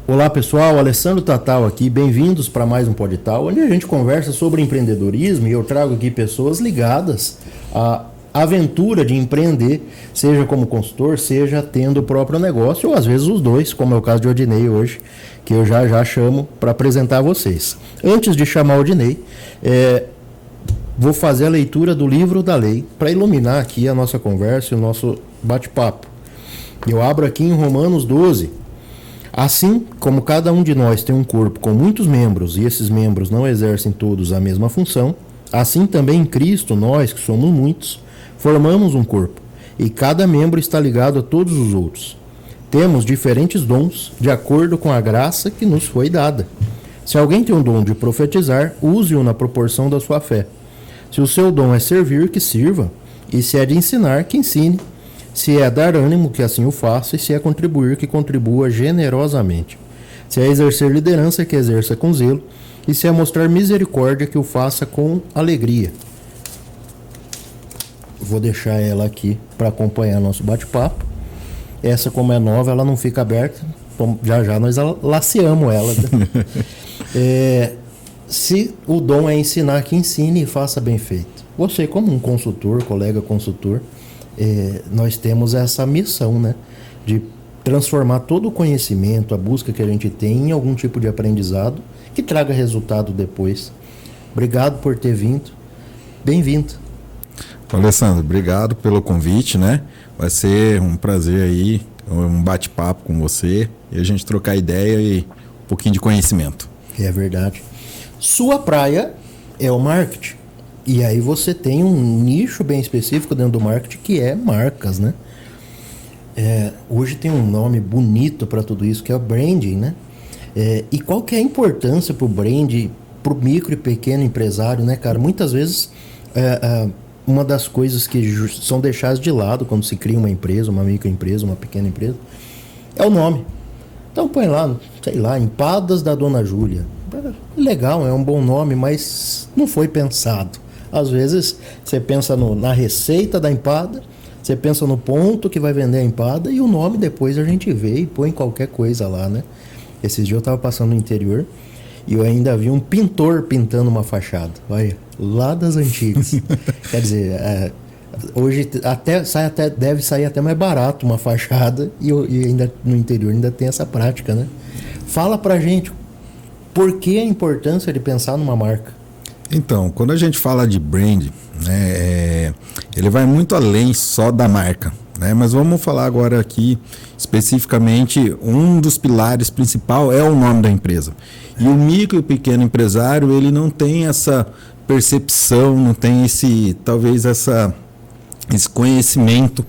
Olá pessoal, Alessandro Tatal aqui, bem-vindos para mais um Podital, onde a gente conversa sobre empreendedorismo e eu trago aqui pessoas ligadas à aventura de empreender, seja como consultor, seja tendo o próprio negócio, ou às vezes os dois, como é o caso de Odinei hoje, que eu já chamo para apresentar a vocês. Antes de chamar o Odinei, vou fazer a leitura do livro da lei para iluminar aqui a nossa conversa e o nosso bate-papo. Eu abro aqui em Romanos 12. Assim como cada um de nós tem um corpo com muitos membros e esses membros não exercem todos a mesma função, assim também em Cristo nós, que somos muitos, formamos um corpo e cada membro está ligado a todos os outros. Temos diferentes dons de acordo com a graça que nos foi dada. Se alguém tem um dom de profetizar, use-o na proporção da sua fé. Se o seu dom é servir, que sirva, e se é de ensinar, que ensine. Se é dar ânimo, que assim o faça, e se é contribuir, que contribua generosamente. Se é exercer liderança, que exerça com zelo, e se é mostrar misericórdia, que o faça com alegria. Vou deixar ela aqui para acompanhar nosso bate-papo. Essa, como é nova, ela não fica aberta, já nós laceamos ela. Se o dom é ensinar, que ensine e faça bem feito. Você, como um consultor, colega consultor, nós temos essa missão, né, de transformar todo o conhecimento, a busca que a gente tem em algum tipo de aprendizado que traga resultado depois. Obrigado por ter vindo. Bem-vindo. Alessandro, obrigado pelo convite, né? Vai ser um prazer aí, um bate-papo com você e a gente trocar ideia e um pouquinho de conhecimento. É verdade. Sua praia é o marketing. E aí você tem um nicho bem específico dentro do marketing que é marcas, né? Hoje tem um nome bonito para tudo isso, que é o branding, né? E qual que é a importância para o branding, para o micro e pequeno empresário, né, cara? Muitas vezes, uma das coisas que são deixadas de lado quando se cria uma empresa, uma microempresa, uma pequena empresa, é o nome. Então põe lá, sei lá, Empadas da Dona Júlia. Legal, é um bom nome, mas não foi pensado. Às vezes você pensa na receita da empada, você pensa no ponto que vai vender a empada e o nome depois a gente vê e põe qualquer coisa lá, né? Esses dias eu estava passando no interior e eu ainda vi um pintor pintando uma fachada. Olha, lá das antigas. Quer dizer, hoje deve sair até mais barato uma fachada e ainda no interior ainda tem essa prática, né? Fala pra gente por que a importância de pensar numa marca. Então, quando a gente fala de brand, né, ele vai muito além só da marca, né? Mas vamos falar agora aqui especificamente, um dos pilares principal é o nome da empresa. E o micro e o pequeno empresário, ele não tem essa percepção, não tem esse conhecimento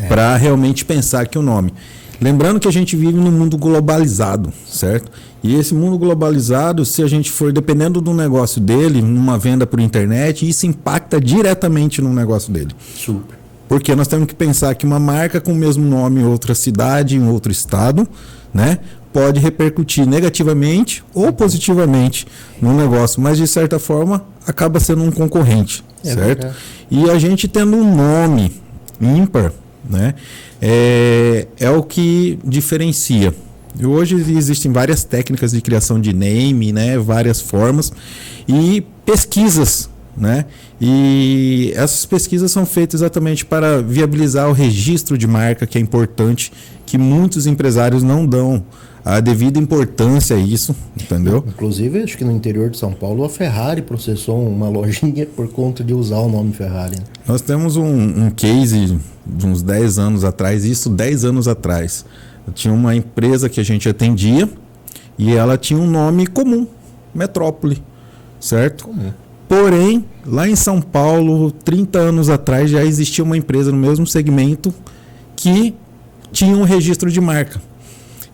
para realmente pensar que o nome. Lembrando que a gente vive num mundo globalizado, certo? E esse mundo globalizado, se a gente for dependendo do negócio dele, numa venda por internet, isso impacta diretamente no negócio dele. Super. Porque nós temos que pensar que uma marca com o mesmo nome em outra cidade, em outro estado, né, pode repercutir negativamente ou positivamente no negócio, mas de certa forma acaba sendo um concorrente, certo? Verdade. E a gente tendo um nome ímpar, né, é o que diferencia. E hoje existem várias técnicas de criação de name, né, várias formas e pesquisas, né? E essas pesquisas são feitas exatamente para viabilizar o registro de marca, que é importante, que muitos empresários não dão a devida importância a isso, entendeu? Inclusive, acho que no interior de São Paulo, a Ferrari processou uma lojinha por conta de usar o nome Ferrari. Nós temos um case de uns 10 anos atrás, isso 10 anos atrás. Tinha uma empresa que a gente atendia e ela tinha um nome comum, Metrópole, certo? Comum. Porém, lá em São Paulo, 30 anos atrás, já existia uma empresa no mesmo segmento que tinha um registro de marca.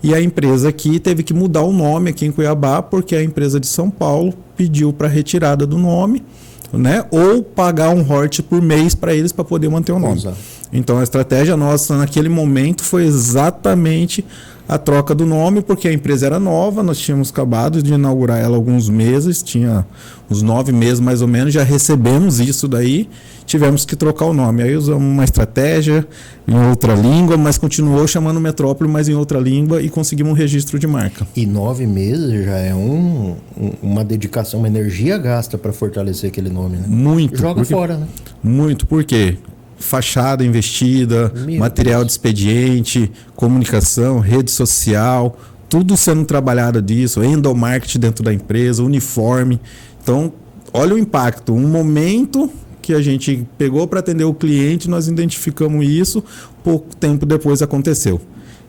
E a empresa aqui teve que mudar o nome aqui em Cuiabá, porque a empresa de São Paulo pediu para retirada do nome, né? Ou pagar um royalties por mês para eles para poder manter o nome. Exato. Então a estratégia nossa naquele momento foi exatamente a troca do nome, porque a empresa era nova, nós tínhamos acabado de inaugurar ela há alguns meses, tinha uns 9 meses mais ou menos, já recebemos isso daí, tivemos que trocar o nome. Aí usamos uma estratégia em outra língua, mas continuou chamando Metrópole, mas em outra língua, e conseguimos um registro de marca. E 9 meses já é uma dedicação, uma energia gasta para fortalecer aquele nome, né? Muito. Joga fora, né? Muito, por quê? Fachada investida, material de expediente, comunicação, rede social, tudo sendo trabalhado disso, endomarketing dentro da empresa, uniforme. Então, olha o impacto. Um momento que a gente pegou para atender o cliente, nós identificamos isso, pouco tempo depois aconteceu.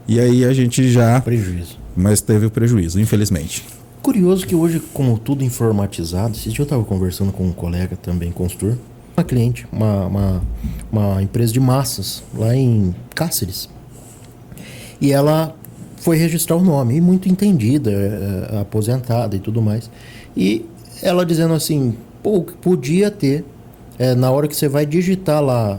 E aí a gente já... Prejuízo. Mas teve o prejuízo, infelizmente. Curioso que hoje, como tudo informatizado, esse dia eu estava conversando com um colega também, consultor, uma cliente, uma empresa de massas lá em Cáceres. E ela foi registrar o nome, e muito entendida, aposentada e tudo mais. E ela dizendo assim, pô, podia ter, na hora que você vai digitar lá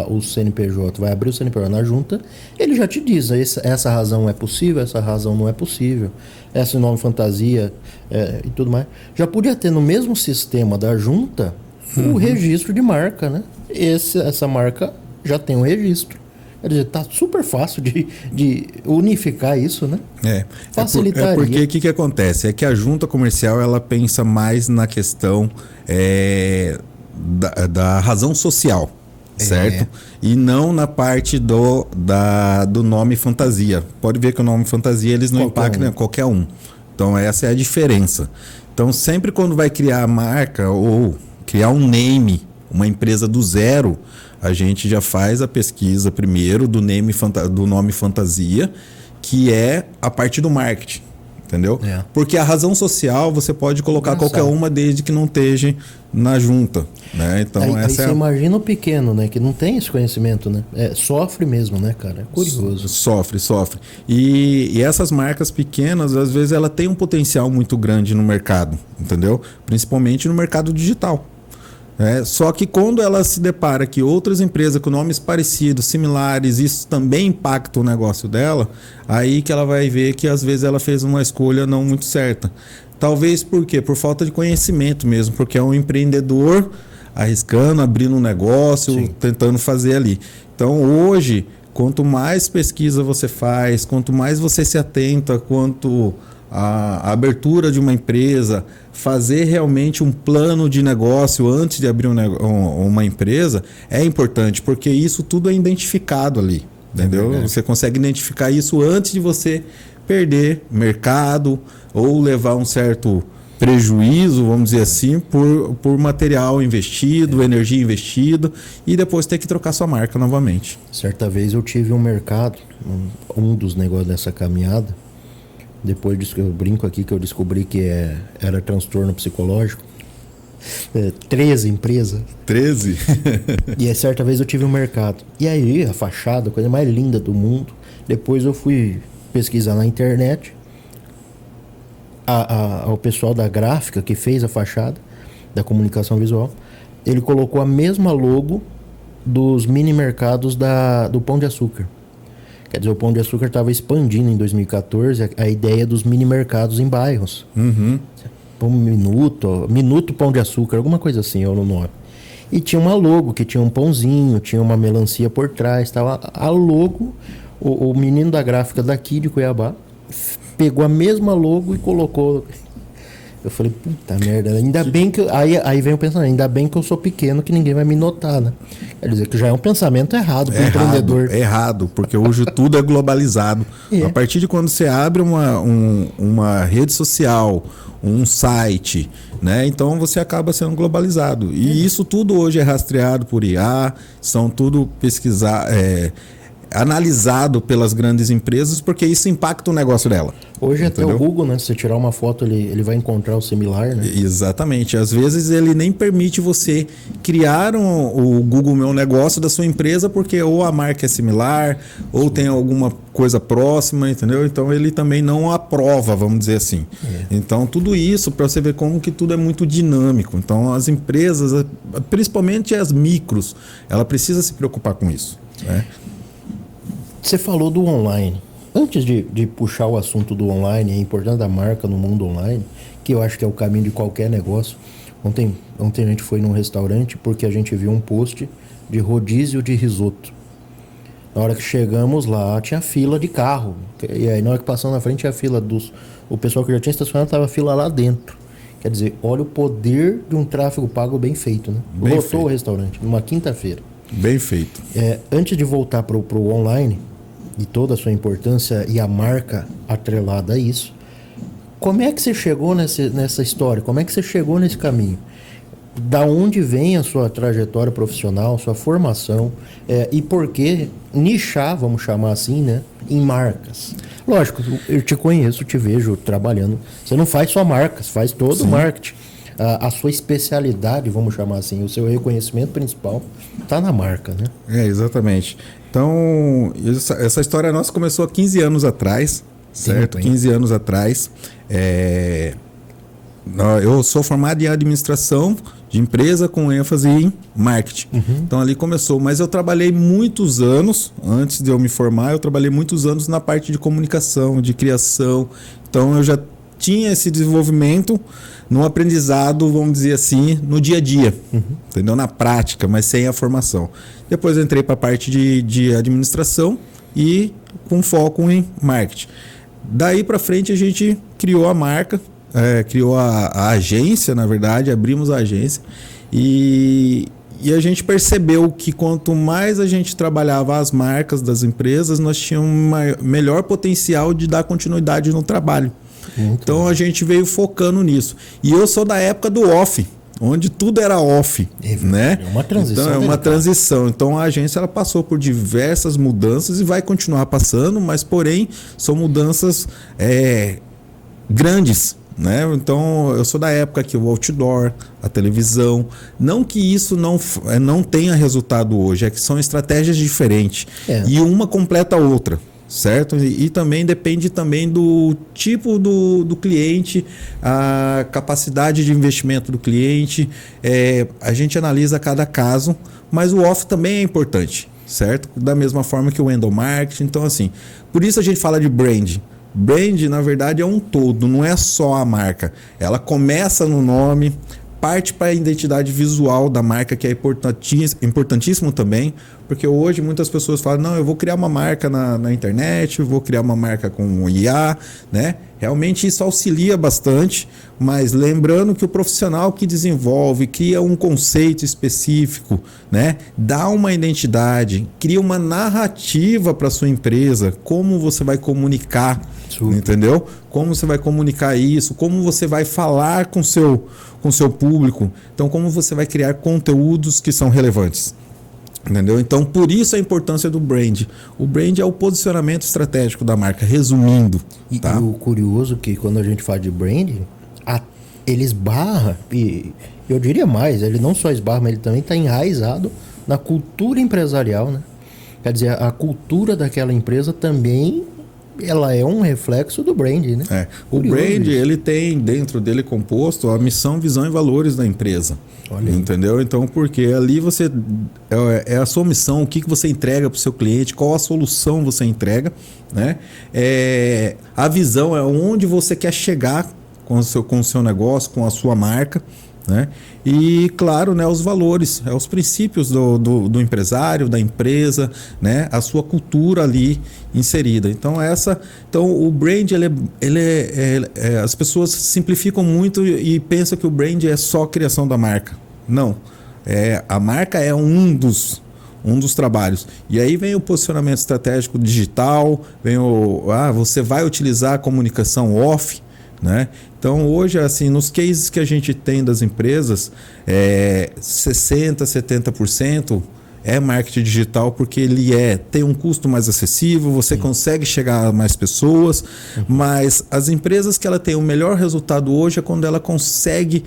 o CNPJ, vai abrir o CNPJ na junta, ele já te diz, essa razão é possível, essa razão não é possível, esse nome fantasia e tudo mais. Já podia ter no mesmo sistema da junta o registro de marca, né? Essa marca já tem um registro. Quer dizer, tá super fácil de unificar isso, né? Facilitaria. Porque o que acontece? É que a junta comercial ela pensa mais na questão da razão social, certo? E não na parte do nome fantasia. Pode ver que o nome fantasia eles não impactam qualquer um. Então essa é a diferença. Então sempre quando vai criar a marca ou criar um name, uma empresa do zero, a gente já faz a pesquisa primeiro do nome fantasia, que é a parte do marketing, entendeu? Porque a razão social você pode colocar qualquer uma desde que não esteja na junta, né? Então aí você imagina o pequeno, né? Que não tem esse conhecimento, né? Sofre mesmo, né, cara? É curioso. Sofre. E essas marcas pequenas, às vezes, ela tem um potencial muito grande no mercado, entendeu? Principalmente no mercado digital. Só que quando ela se depara que outras empresas com nomes parecidos, similares, isso também impacta o negócio dela, aí que ela vai ver que às vezes ela fez uma escolha não muito certa. Talvez por quê? Por falta de conhecimento mesmo, porque é um empreendedor arriscando, abrindo um negócio, tentando fazer ali. Então hoje, quanto mais pesquisa você faz, quanto mais você se atenta quanto a abertura de uma empresa, fazer realmente um plano de negócio antes de abrir uma empresa é importante, porque isso tudo é identificado ali, entendeu? Você consegue identificar isso antes de você perder mercado ou levar um certo prejuízo, vamos dizer assim, por material investido, energia investida, e depois ter que trocar sua marca novamente. Certa vez eu tive um mercado, um dos negócios dessa caminhada. Depois disso, eu brinco aqui que eu descobri que era transtorno psicológico. 13 empresas. 13? E certa vez eu tive um mercado. E aí, a fachada, a coisa mais linda do mundo. Depois eu fui pesquisar na internet. O pessoal da gráfica que fez a fachada, da comunicação visual, ele colocou a mesma logo dos mini mercados do Pão de Açúcar. Quer dizer, o Pão de Açúcar estava expandindo em 2014 a ideia dos mini mercados em bairros. Um minuto Pão de Açúcar, alguma coisa assim, é o nome. E tinha uma logo, que tinha um pãozinho, tinha uma melancia por trás, tava a logo, o menino da gráfica daqui de Cuiabá pegou a mesma logo e colocou. Eu falei, puta merda, ainda bem que... Aí vem o pensamento, ainda bem que eu sou pequeno, que ninguém vai me notar, né? Quer dizer, que já é um pensamento errado para o empreendedor. É errado, porque hoje tudo é globalizado. A partir de quando você abre uma rede social, um site, né? Então você acaba sendo globalizado. E isso tudo hoje é rastreado por IA, são tudo analisado pelas grandes empresas, porque isso impacta o negócio dela. Hoje até o Google, né? Se você tirar uma foto, ele vai encontrar o similar, né? Exatamente. Às vezes ele nem permite você criar o Google Meu Negócio da sua empresa, porque ou a marca é similar, ou tem alguma coisa próxima, entendeu? Então ele também não aprova, vamos dizer assim. Então tudo isso, para você ver como que tudo é muito dinâmico. Então as empresas, principalmente as micros, ela precisa se preocupar com isso. né? Você falou do online. Antes de puxar o assunto do online, a importância da marca no mundo online, que eu acho que é o caminho de qualquer negócio. Ontem a gente foi num restaurante porque a gente viu um post de rodízio de risoto. Na hora que chegamos lá, tinha fila de carro. E aí, na hora que passamos na frente, tinha fila o pessoal que já tinha estacionado, estava fila lá dentro. Quer dizer, olha o poder de um tráfego pago bem feito, né? Lotou o restaurante, numa quinta-feira. Bem feito. Antes de voltar pro online, e toda a sua importância e a marca atrelada a isso, como é que você chegou nessa história? Como é que você chegou nesse caminho? Da onde vem a sua trajetória profissional, sua formação, e por que nichar, vamos chamar assim, né, em marcas? Lógico, eu te conheço, te vejo trabalhando. Você não faz só marcas, faz todo o marketing. A sua especialidade, vamos chamar assim, o seu reconhecimento principal está na marca, né? Exatamente. Então, essa história nossa começou há 15 anos atrás, certo? 15 anos atrás. Eu sou formado em administração de empresa com ênfase em marketing. Então ali começou, mas eu trabalhei muitos anos, antes de eu me formar, eu trabalhei muitos anos na parte de comunicação, de criação. Então eu já tinha esse desenvolvimento no aprendizado, vamos dizer assim, no dia a dia, entendeu? Na prática, mas sem a formação. Depois eu entrei para a parte de administração e com foco em marketing. Daí para frente a gente criou a marca, criou a agência, na verdade, abrimos a agência e a gente percebeu que quanto mais a gente trabalhava as marcas das empresas, nós tínhamos um melhor potencial de dar continuidade no trabalho. Então a gente veio focando nisso. E eu sou da época do off, onde tudo era off, né? É uma transição. Então, é uma transição. Então a agência ela passou por diversas mudanças e vai continuar passando, mas porém são mudanças grandes, né? Então eu sou da época que o outdoor, a televisão, não que isso não tenha resultado hoje, é que são estratégias diferentes e uma completa a outra. Certo? E também depende também do tipo do cliente, a capacidade de investimento do cliente. A gente analisa cada caso, mas o off também é importante, certo? Da mesma forma que o endomarketing. Então, assim, por isso a gente fala de brand. Brand, na verdade, é um todo, não é só a marca. Ela começa no nome, parte para a identidade visual da marca, que é importantíssimo também, porque hoje muitas pessoas falam, não, eu vou criar uma marca na internet, eu vou criar uma marca com IA, né? Realmente isso auxilia bastante, mas lembrando que o profissional que desenvolve, cria um conceito específico, né? Dá uma identidade, cria uma narrativa para sua empresa, como você vai comunicar, entendeu? Como você vai comunicar isso, como você vai falar com seu público, então como você vai criar conteúdos que são relevantes. Entendeu? Então, por isso a importância do brand. O brand é o posicionamento estratégico da marca, resumindo. Tá? E o curioso é que quando a gente fala de brand, ele esbarra, e eu diria mais, ele não só esbarra, mas ele também está enraizado na cultura empresarial, né? Quer dizer, a cultura daquela empresa também ela é um reflexo do brand, né? O brand, ele tem dentro dele composto a missão, visão e valores da empresa. Olha, entendeu? Então, porque ali você é a sua missão, o que você entrega para o seu cliente, qual a solução você entrega, né? A visão é onde você quer chegar com o seu negócio, com a sua marca, né? E claro, né, os valores, os princípios do empresário, da empresa, né, a sua cultura ali inserida. Então o brand as pessoas simplificam muito e pensam que o brand é só a criação da marca. Não, a marca é um dos trabalhos. E aí vem o posicionamento estratégico digital, você vai utilizar a comunicação off, né? Então hoje, assim, nos cases que a gente tem das empresas, 60%, 70% é marketing digital, porque ele tem um custo mais acessível, você consegue chegar a mais pessoas, mas as empresas que ela tem o melhor resultado hoje é quando ela consegue,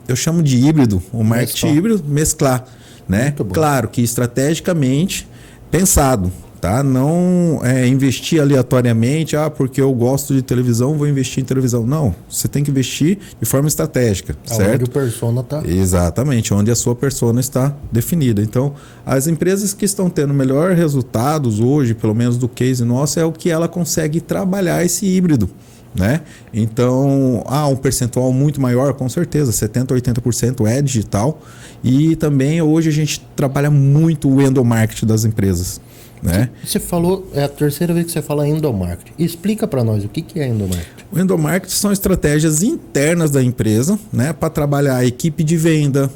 eu chamo de híbrido, o marketing híbrido, mesclar, né? Claro que estrategicamente pensado. Tá? Não investir aleatoriamente, porque eu gosto de televisão, vou investir em televisão. Não, você tem que investir de forma estratégica, certo? Onde o persona está. Exatamente, onde a sua persona está definida. Então, as empresas que estão tendo melhor resultados hoje, pelo menos do case nosso, é o que ela consegue trabalhar esse híbrido. Né? Então, um percentual muito maior, com certeza, 70%, 80% é digital. E também hoje a gente trabalha muito o endomarketing das empresas. Né? Você falou, é a terceira vez que você fala endomarketing. Explica para nós o que é endomarketing. O endomarketing são estratégias internas da empresa, né, para trabalhar a equipe de venda,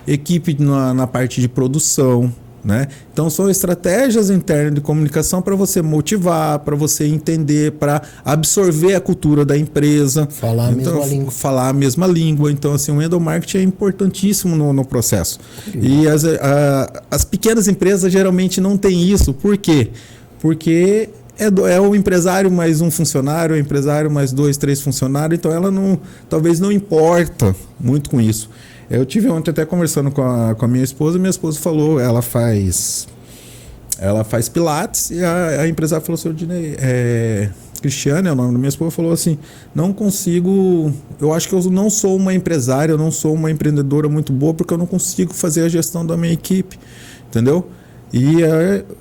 equipe na parte de produção. Né? Então são estratégias internas de comunicação para você motivar, para você entender, para absorver a cultura da empresa. Falar a mesma língua. Falar a mesma língua. Então, assim, o endomarketing é importantíssimo no processo. E as pequenas empresas geralmente não têm isso. Por quê? Porque é o empresário mais um funcionário, o empresário mais 2, 3 funcionários, então ela talvez não importa muito com isso. Eu tive ontem até conversando com a minha esposa falou, ela faz pilates, e a empresária falou, senhor Dinei, Cristiane é o nome da minha esposa, falou assim, não consigo, eu acho que eu não sou uma empresária, eu não sou uma empreendedora muito boa, porque eu não consigo fazer a gestão da minha equipe, entendeu? E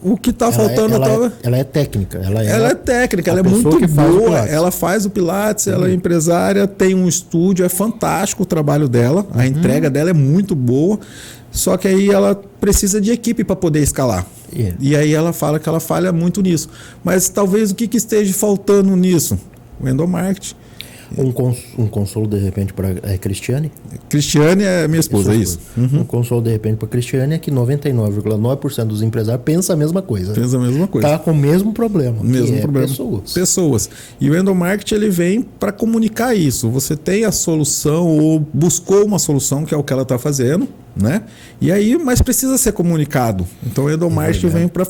o que está faltando... Ela é técnica. Ela é técnica, ela é muito boa. Ela faz o Pilates, ela é empresária, tem um estúdio, é fantástico o trabalho dela. A entrega dela é muito boa. Só que aí ela precisa de equipe para poder escalar. E aí ela fala que ela falha muito nisso. Mas talvez o que esteja faltando nisso? O endomarketing. Um consolo de repente para Cristiane? Cristiane é minha esposa, é isso. Um consolo de repente para Cristiane é que 99,9% dos empresários pensam a mesma coisa. Pensa a mesma coisa. Tá com o mesmo problema. Pessoas. E o endomarketing ele vem para comunicar isso. Você tem a solução ou buscou uma solução, que é o que ela está fazendo, né? E aí, mas precisa ser comunicado. Então o endomarketing vem para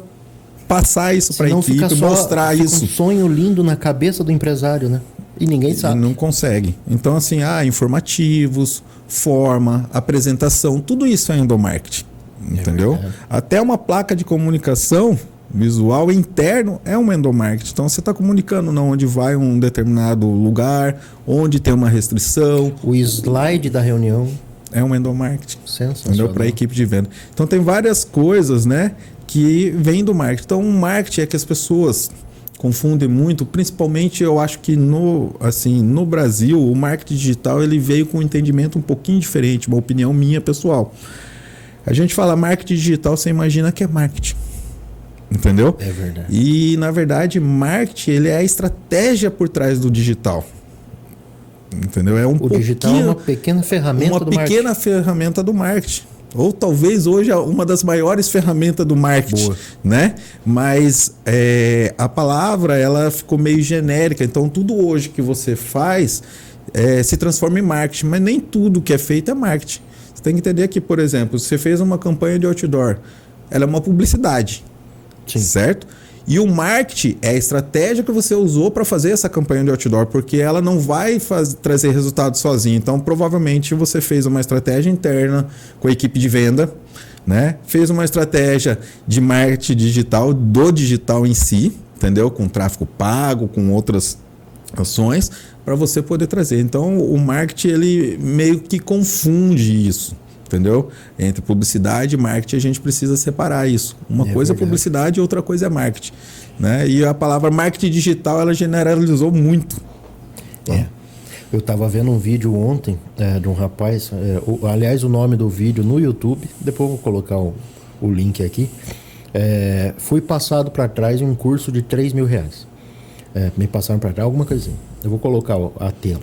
passar isso para a equipe, mostrar isso. Um sonho lindo na cabeça do empresário, né? E ninguém sabe. E não consegue. Então, assim, informativos, forma, apresentação, tudo isso é endomarketing. Entendeu? Até uma placa de comunicação visual interno é um endomarketing. Então, você está comunicando onde vai um determinado lugar, onde tem uma restrição. O slide da reunião é um endomarketing. Sensacional. Para a equipe de venda. Então, tem várias coisas, né, que vêm do marketing. Então, o marketing é que as pessoas confundem muito, principalmente eu acho que no Brasil o marketing digital ele veio com um entendimento um pouquinho diferente, uma opinião minha pessoal. A gente fala marketing digital, você imagina que é marketing, entendeu? É verdade. E na verdade marketing ele é a estratégia por trás do digital, entendeu? O digital é uma pequena ferramenta do marketing. Uma pequena ferramenta do marketing. Ou talvez hoje uma das maiores ferramentas do marketing. Boa. Né? Mas a palavra ela ficou meio genérica. Então tudo hoje que você faz se transforma em marketing. Mas nem tudo que é feito é marketing. Você tem que entender que, por exemplo, você fez uma campanha de outdoor. Ela é uma publicidade. Sim. Certo? E o marketing é a estratégia que você usou para fazer essa campanha de outdoor, porque ela não vai trazer resultado sozinha. Então, provavelmente, você fez uma estratégia interna com a equipe de venda, né? Fez uma estratégia de marketing digital, do digital em si, entendeu? Com tráfego pago, com outras ações, para você poder trazer. Então, o marketing, ele meio que confunde isso. Entendeu? Entre publicidade e marketing a gente precisa separar isso. Uma coisa é publicidade e outra coisa é marketing. Né? E a palavra marketing digital ela generalizou muito. Eu estava vendo um vídeo ontem de um rapaz, aliás o nome do vídeo no YouTube, depois eu vou colocar o link aqui. Fui passado para trás em um curso de R$3.000. Me passaram para trás alguma coisinha. Eu vou colocar a tela.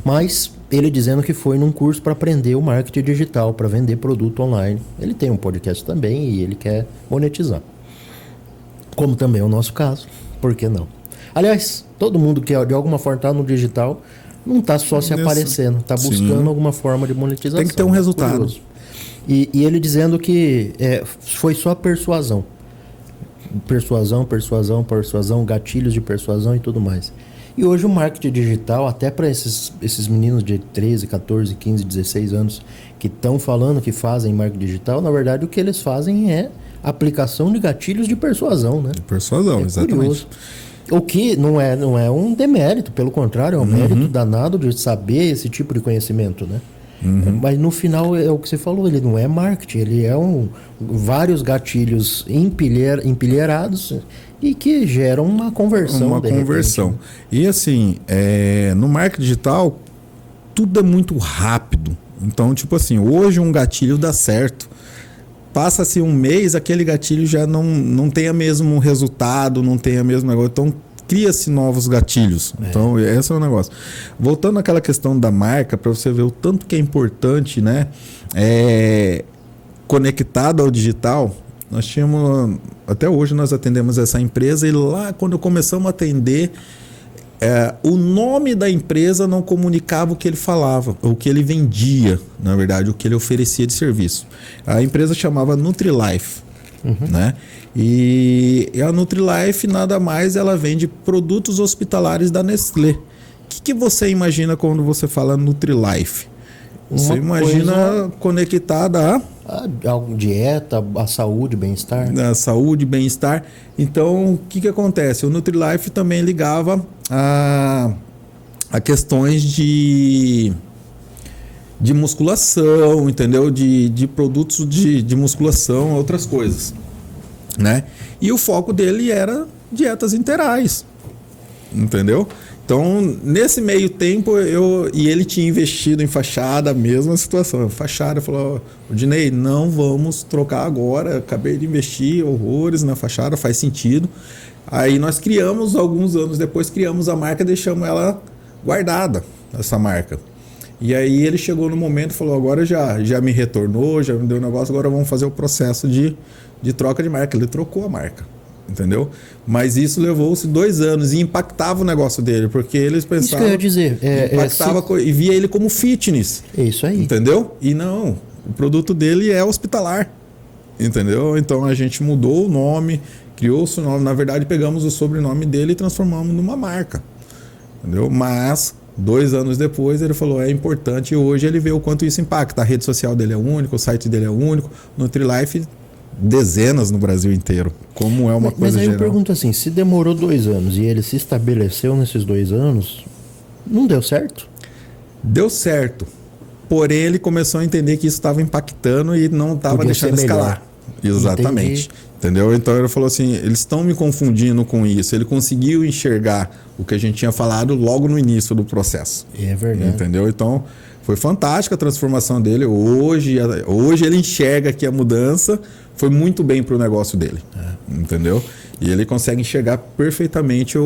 Mas ele dizendo que foi num curso para aprender o marketing digital, para vender produto online. Ele tem um podcast também e ele quer monetizar. Como também é o nosso caso, por que não? Aliás, todo mundo que de alguma forma está no digital não está só se aparecendo, está buscando alguma forma de monetização. Tem que ter um resultado. E ele dizendo que foi só persuasão. Persuasão, gatilhos de persuasão e tudo mais. E hoje o marketing digital, até para esses meninos de 13, 14, 15, 16 anos que estão falando que fazem marketing digital, na verdade o que eles fazem é aplicação de gatilhos de persuasão, né? De persuasão, exatamente. Curioso. O que não é um demérito, pelo contrário, é um mérito danado de saber esse tipo de conhecimento, né? Mas no final é o que você falou, ele não é marketing, ele é vários gatilhos empilhados e que geram uma conversão. Uma conversão. Repente. E assim, no marketing digital, tudo é muito rápido. Então, tipo assim, hoje um gatilho dá certo. Passa-se um mês, aquele gatilho já não tem o mesmo resultado, não tem a mesma negócio. Então, cria-se novos gatilhos. Então, esse é o negócio. Voltando àquela questão da marca, para você ver o tanto que é importante, né? Conectado ao digital, nós tínhamos... Até hoje nós atendemos essa empresa e lá, quando começamos a atender... o nome da empresa não comunicava o que ele falava, o que ele vendia, na verdade, o que ele oferecia de serviço. A empresa chamava Nutri-Life, né? E a Nutri-Life nada mais, ela vende produtos hospitalares da Nestlé. O que você imagina quando você fala Nutri-Life? Você imagina conectada a dieta, a saúde, bem-estar. A saúde, bem-estar. Então, o que acontece? O Nutri-Life também ligava a questões de musculação, entendeu? De produtos de musculação, outras coisas, né? E o foco dele era dietas interais, entendeu? Então, nesse meio tempo, e ele tinha investido em fachada, a mesma situação. Fachada, falou, Dinei, não vamos trocar agora, acabei de investir horrores na fachada, faz sentido. Aí nós criamos, alguns anos depois, criamos a marca, deixamos ela guardada, essa marca. E aí ele chegou no momento e falou, agora já me retornou, já me deu um negócio, agora vamos fazer o processo de troca de marca. Ele trocou a marca. Entendeu? Mas isso levou-se 2 anos e impactava o negócio dele, porque eles pensavam... Isso que eu ia dizer. E via ele como fitness. É isso aí. Entendeu? E não, o produto dele é hospitalar. Entendeu? Então a gente mudou o nome, criou-se o nome. Na verdade, pegamos o sobrenome dele e transformamos numa marca. Entendeu? Mas 2 anos depois ele falou, é importante, e hoje ele vê o quanto isso impacta. A rede social dele é única, o site dele é único, Nutri-Life... dezenas no Brasil inteiro, como é uma coisa geral. Mas aí geral. eu pergunto assim, se demorou 2 anos e ele se estabeleceu nesses 2 anos, não deu certo? Deu certo, porém ele começou a entender que isso estava impactando e não estava deixando escalar. Exatamente. Entendi. Entendeu? Então ele falou assim, eles estão me confundindo com isso. Ele conseguiu enxergar o que a gente tinha falado logo no início do processo. É verdade. Entendeu? Então foi fantástica a transformação dele. Hoje ele enxerga que a mudança foi muito bem para o negócio dele. Entendeu? E ele consegue enxergar perfeitamente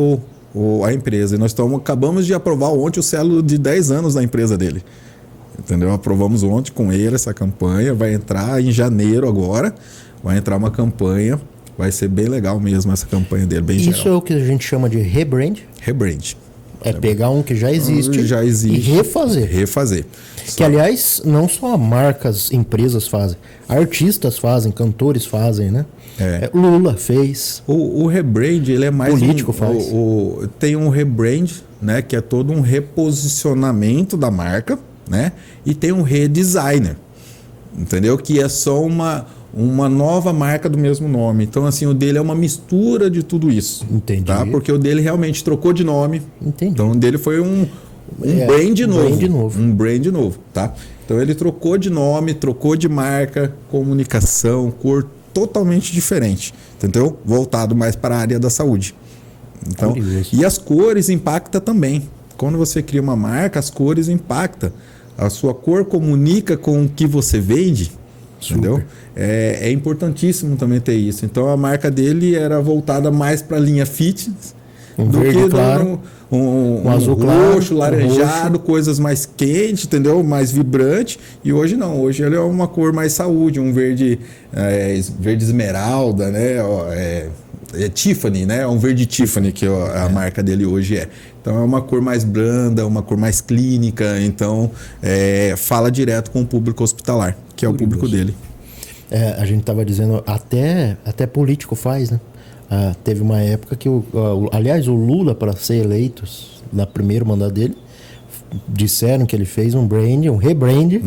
a empresa. E nós acabamos de aprovar ontem o selo de 10 anos da empresa dele. Entendeu? Aprovamos ontem com ele essa campanha. Vai entrar em janeiro agora. Vai entrar uma campanha. Vai ser bem legal mesmo essa campanha dele. Bem Isso geral. É o que a gente chama de rebrand? Rebrand. É pegar um que já existe e refazer. Que, aliás, não só marcas, empresas fazem. Artistas fazem, cantores fazem, né? Lula fez. O rebrand, ele é mais... Político faz. Tem um rebrand, né? Que é todo um reposicionamento da marca, né? E tem um redesigner, entendeu? Que é só uma nova marca do mesmo nome. Então, assim, o dele é uma mistura de tudo isso. Entendi. Tá? Porque o dele realmente trocou de nome. Entendi. Então, o dele foi um brand novo, tá? Então, ele trocou de nome, trocou de marca, comunicação, cor totalmente diferente, entendeu? Voltado mais para a área da saúde. Então, e as cores impactam também. Quando você cria uma marca, as cores impactam. A sua cor comunica com o que você vende. Entendeu? É importantíssimo também ter isso. Então a marca dele era voltada mais para a linha fitness do que claro, um azul roxo, claro, laranjado, coisas mais quentes, entendeu? Mais vibrante. E hoje não. Hoje ele é uma cor mais saúde, um verde esmeralda, né? É Tiffany, né? É um verde Tiffany que a marca dele hoje é. Então é uma cor mais branda, uma cor mais clínica. Então fala direto com o público hospitalar, que é o público dele. A gente estava dizendo, até político faz, né? Teve uma época que, aliás, o Lula, para ser eleito no primeiro mandato dele, disseram que ele fez um rebrand,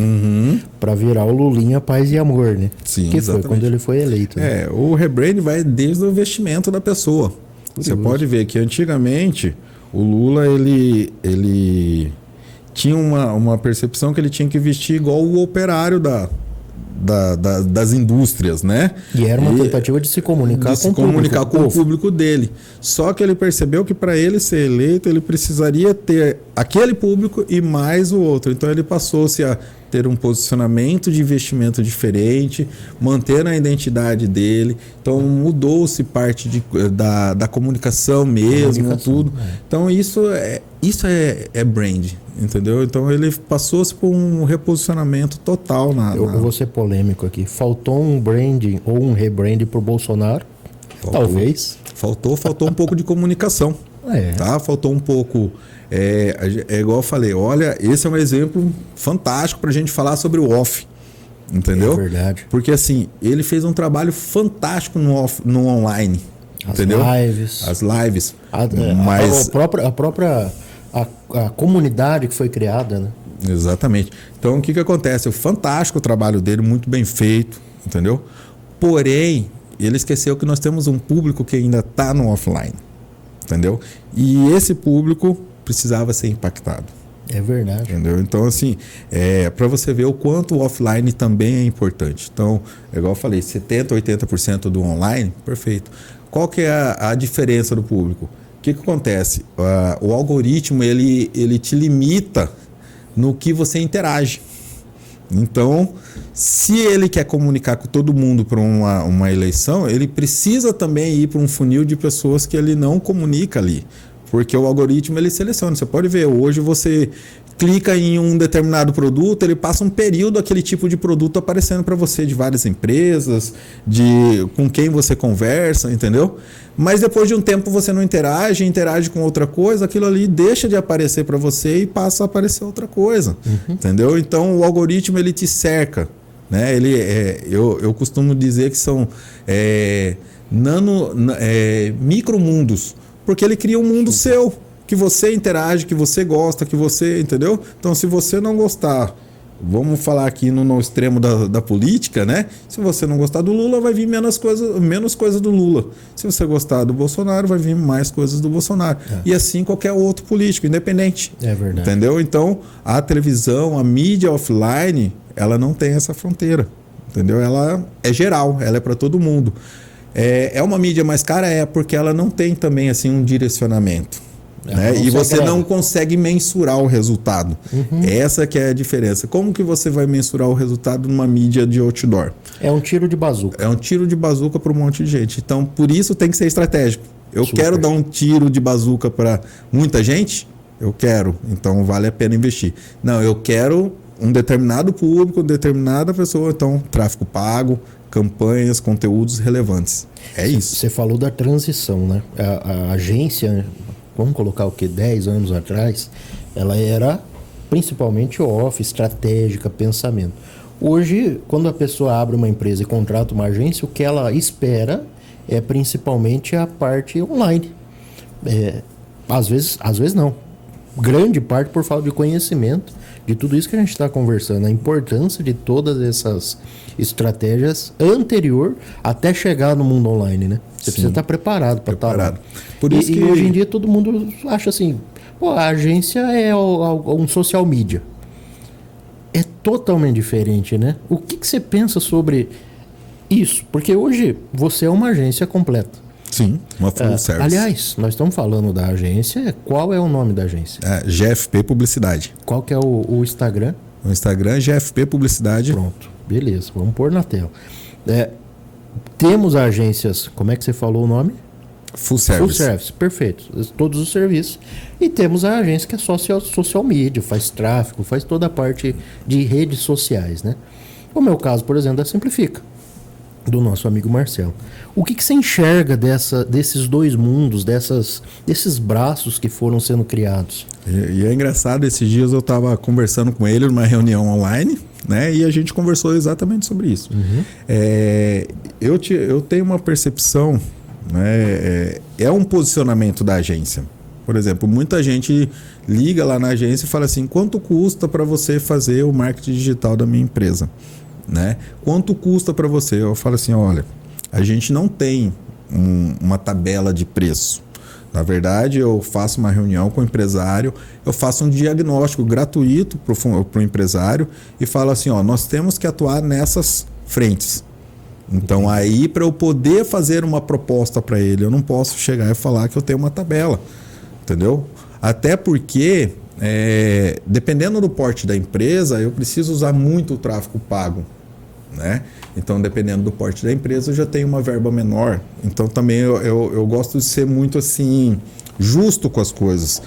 para virar o Lulinha Paz e Amor, né? Sim, que exatamente. foi quando ele foi eleito. Né? O rebrand vai desde o investimento da pessoa. Você pode ver que antigamente o Lula ele tinha uma percepção que ele tinha que vestir igual o operário das indústrias, né? E era uma tentativa de se comunicar com o público dele. Só que ele percebeu que para ele ser eleito, ele precisaria ter aquele público e mais o outro. Então ele passou-se a ter um posicionamento de investimento diferente, manter a identidade dele. Então mudou-se parte da comunicação mesmo, tudo. Então isso é brand, entendeu? Então ele passou-se por um reposicionamento total. Eu vou ser polêmico aqui. Faltou um branding ou um rebrand pro Bolsonaro? Talvez. Faltou um pouco de comunicação. Tá? Faltou um pouco... É igual eu falei, olha, esse é um exemplo fantástico para a gente falar sobre o off, entendeu? É verdade. Porque assim, ele fez um trabalho fantástico no online, entendeu? As lives. A própria comunidade que foi criada, né? Exatamente. Então o que acontece? O fantástico trabalho dele, muito bem feito, entendeu? Porém, ele esqueceu que nós temos um público que ainda está no offline, entendeu? E esse público precisava ser impactado. É verdade. Entendeu? Então, assim, para você ver o quanto o offline também é importante. Então, igual eu falei, 70%, 80% do online, perfeito. Qual que é a diferença do público? O que acontece? O algoritmo, ele te limita no que você interage. Então, se ele quer comunicar com todo mundo para uma eleição, ele precisa também ir para um funil de pessoas que ele não comunica ali. Porque o algoritmo ele seleciona. Você pode ver, hoje você clica em um determinado produto, ele passa um período aquele tipo de produto aparecendo para você de várias empresas, com quem você conversa, entendeu? Mas depois de um tempo você não interage com outra coisa, aquilo ali deixa de aparecer para você e passa a aparecer outra coisa, entendeu? Então o algoritmo ele te cerca, né? Eu costumo dizer que são micromundos, porque ele cria um mundo seu, que você interage, que você gosta, que você... Entendeu? Então, se você não gostar... Vamos falar aqui no extremo da política, né? Se você não gostar do Lula, vai vir menos coisa do Lula. Se você gostar do Bolsonaro, vai vir mais coisas do Bolsonaro. E assim qualquer outro político, independente. É verdade. Entendeu? Então, a televisão, a mídia offline, ela não tem essa fronteira. Entendeu? Ela é geral, ela é para todo mundo. É uma mídia mais cara? Porque ela não tem também assim um direcionamento. Né? E você não consegue mensurar o resultado. Essa que é a diferença. Como que você vai mensurar o resultado numa mídia de outdoor? É um tiro de bazuca. É um tiro de bazuca para um monte de gente. Então, por isso tem que ser estratégico. Eu quero dar um tiro de bazuca para muita gente? Eu quero. Então, vale a pena investir. Não, eu quero um determinado público, determinada pessoa. Então, tráfego pago, campanhas, conteúdos relevantes. É isso. Você falou da transição, né? A agência, vamos colocar o quê? 10 anos atrás, ela era principalmente off, estratégica, pensamento. Hoje, quando a pessoa abre uma empresa e contrata uma agência, o que ela espera é principalmente a parte online. Às vezes não. Grande parte por falta de conhecimento de tudo isso que a gente está conversando, a importância de todas essas estratégias anterior até chegar no mundo online, né? Você precisa estar preparado para estar lá. Por isso e hoje em dia todo mundo acha assim, a agência é um social media. É totalmente diferente, né? O que você pensa sobre isso? Porque hoje você é uma agência completa. Sim, uma full service. Aliás, nós estamos falando da agência. Qual é o nome da agência? GFP Publicidade. Qual que é o Instagram? O Instagram é GFP Publicidade. Pronto, beleza, vamos pôr na tela. Temos agências, como é que você falou o nome? Full Service. Full Service, perfeito. Todos os serviços. E temos a agência que é social media, faz tráfego, faz toda a parte de redes sociais, né? O meu caso, por exemplo, da Simplifica, do nosso amigo Marcelo. O que você enxerga desses dois mundos, desses braços que foram sendo criados? E é engraçado, esses dias eu estava conversando com ele numa reunião online, né? E a gente conversou exatamente sobre isso. Eu tenho uma percepção, né? É um posicionamento da agência. Por exemplo, muita gente liga lá na agência e fala assim, quanto custa para você fazer o marketing digital da minha empresa? Né? Quanto custa para você? Eu falo assim, olha, a gente não tem uma tabela de preço. Na verdade, eu faço uma reunião com o empresário, eu faço um diagnóstico gratuito para o empresário e falo assim, ó, nós temos que atuar nessas frentes. Então, aí, para eu poder fazer uma proposta para ele, eu não posso chegar e falar que eu tenho uma tabela, entendeu? Até porque, dependendo do porte da empresa, eu preciso usar muito o tráfego pago, né? Então, dependendo do porte da empresa, eu já tenho uma verba menor. Então, também eu gosto de ser muito assim, justo com as coisas.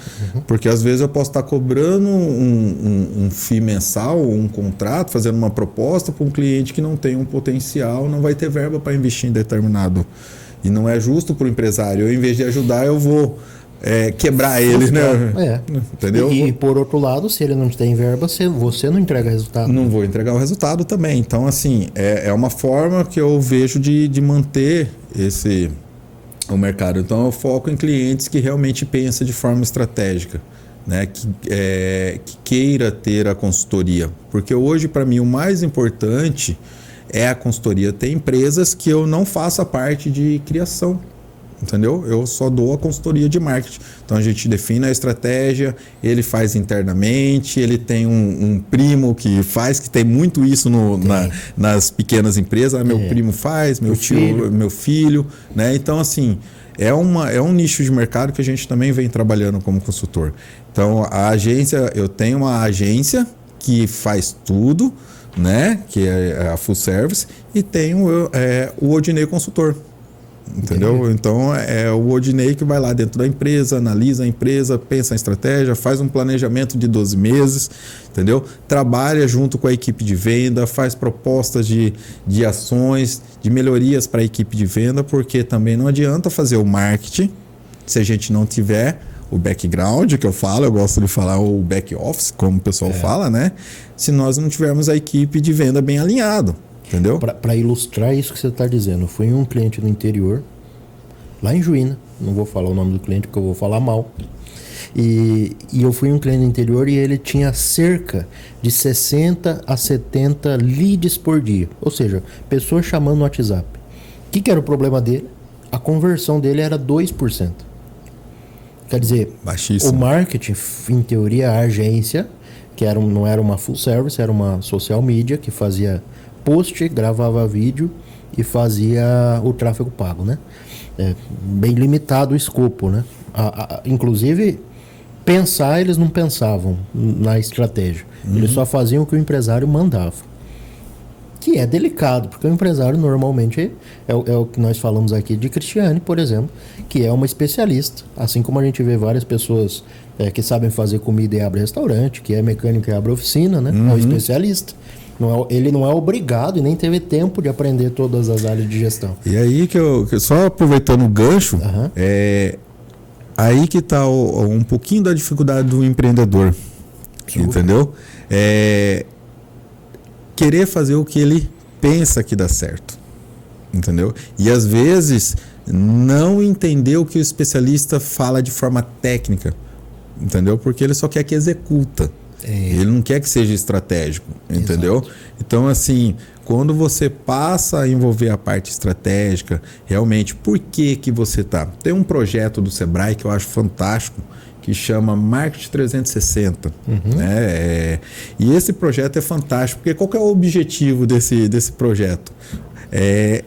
Porque às vezes eu posso estar cobrando um FII mensal, um contrato, fazendo uma proposta para um cliente que não tem um potencial, não vai ter verba para investir em determinado. E não é justo para o empresário. Eu, em vez de ajudar, eu vou quebrar ele, né? Entendeu? E por outro lado, se ele não tem verba, você não entrega resultado. Não vou entregar o resultado também. Então, assim, é uma forma que eu vejo de manter o mercado. Então, eu foco em clientes que realmente pensam de forma estratégica, né? Que queira ter a consultoria. Porque hoje, para mim, o mais importante é a consultoria. Tem empresas que eu não faço a parte de criação. Entendeu? Eu só dou a consultoria de marketing. Então a gente define a estratégia, ele faz internamente, ele tem um primo que faz, que tem muito isso nas pequenas empresas. Meu primo faz, meu filho, né? Então, assim, é um nicho de mercado que a gente também vem trabalhando como consultor. Então, a agência, eu tenho uma agência que faz tudo, né? Que é a Full Service, e tenho o Odinei Consultor. Entendeu? Então é o Odinei que vai lá dentro da empresa, analisa a empresa, pensa em estratégia, faz um planejamento de 12 meses, entendeu? Trabalha junto com a equipe de venda, faz propostas de ações, de melhorias para a equipe de venda, porque também não adianta fazer o marketing se a gente não tiver o background, que eu gosto de falar o back office, como o pessoal fala, né? Se nós não tivermos a equipe de venda bem alinhado. Entendeu? Para ilustrar isso que você está dizendo, fui um cliente do interior, lá em Juína, não vou falar o nome do cliente porque eu vou falar mal, e eu fui um cliente do interior e ele tinha cerca de 60 a 70 leads por dia, ou seja, pessoas chamando no WhatsApp. O que era o problema dele? A conversão dele era 2%. Quer dizer, baixíssimo. O marketing, em teoria, a agência, que não era uma full service, era uma social media que fazia post, gravava vídeo e fazia o tráfego pago, né? Bem limitado o escopo, né? Inclusive, pensar, eles não pensavam na estratégia. Eles só faziam o que o empresário mandava. Que é delicado, porque o empresário normalmente é o que nós falamos aqui de Cristiane, por exemplo, que é uma especialista. Assim como a gente vê várias pessoas que sabem fazer comida e abre restaurante, que é mecânico e abre oficina, né? É um especialista. Ele não é obrigado e nem teve tempo de aprender todas as áreas de gestão. E aí que só aproveitando o gancho, aí que está um pouquinho da dificuldade do empreendedor. Entendeu? Querer fazer o que ele pensa que dá certo. Entendeu? E às vezes não entender o que o especialista fala de forma técnica. Entendeu? Porque ele só quer que executa. Ele não quer que seja estratégico, entendeu? Exato. Então, assim, quando você passa a envolver a parte estratégica, realmente, por que você tá? Tem um projeto do Sebrae que eu acho fantástico, que chama Marketing 360. Né? E esse projeto é fantástico, porque qual que é o objetivo desse projeto? É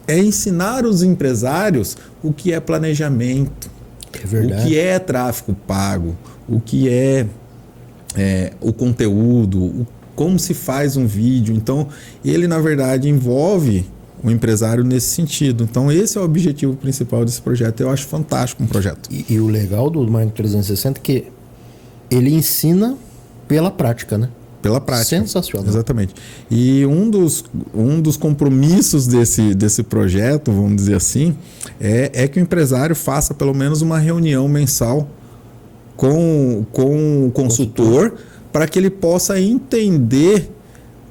ensinar os empresários o que é planejamento, o que é tráfego pago, o que é o conteúdo, como se faz um vídeo. Então, ele, na verdade, envolve o empresário nesse sentido. Então, esse é o objetivo principal desse projeto. Eu acho fantástico um projeto. E o legal do Marketing 360 é que ele ensina pela prática, né? Pela prática. Sensacional. Exatamente. E um dos compromissos desse projeto, vamos dizer assim, é que o empresário faça pelo menos uma reunião mensal com o consultor, para que ele possa entender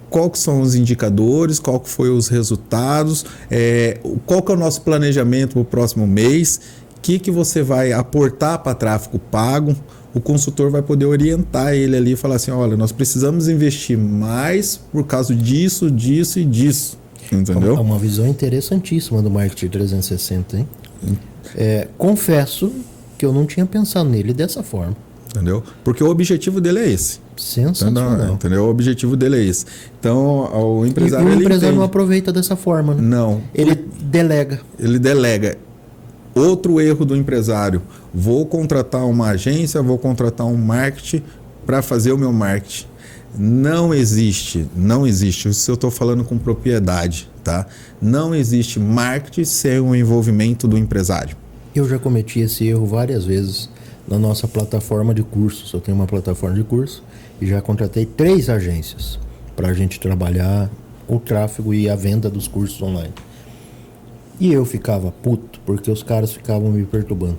quais são os indicadores, qual que foi os resultados, qual que é o nosso planejamento para o próximo mês, que você vai aportar para tráfego pago, o consultor vai poder orientar ele ali e falar assim, olha, nós precisamos investir mais por causa disso, disso e disso. Entendeu? É uma visão interessantíssima do marketing 360, hein? Confesso que eu não tinha pensado nele dessa forma. Entendeu? Porque o objetivo dele é esse. Sensacional. Entendeu? O objetivo dele é esse. Então, o empresário... E o empresário não aproveita dessa forma, né? Não. Ele delega. Ele delega. Outro erro do empresário. Vou contratar uma agência, vou contratar um marketing para fazer o meu marketing. Não existe. Isso eu estou falando com propriedade, tá? Não existe marketing sem o envolvimento do empresário. Eu já cometi esse erro várias vezes na nossa plataforma de cursos. Eu tenho uma plataforma de curso e já contratei 3 agências para a gente trabalhar o tráfego e a venda dos cursos online. E eu ficava puto porque os caras ficavam me perturbando.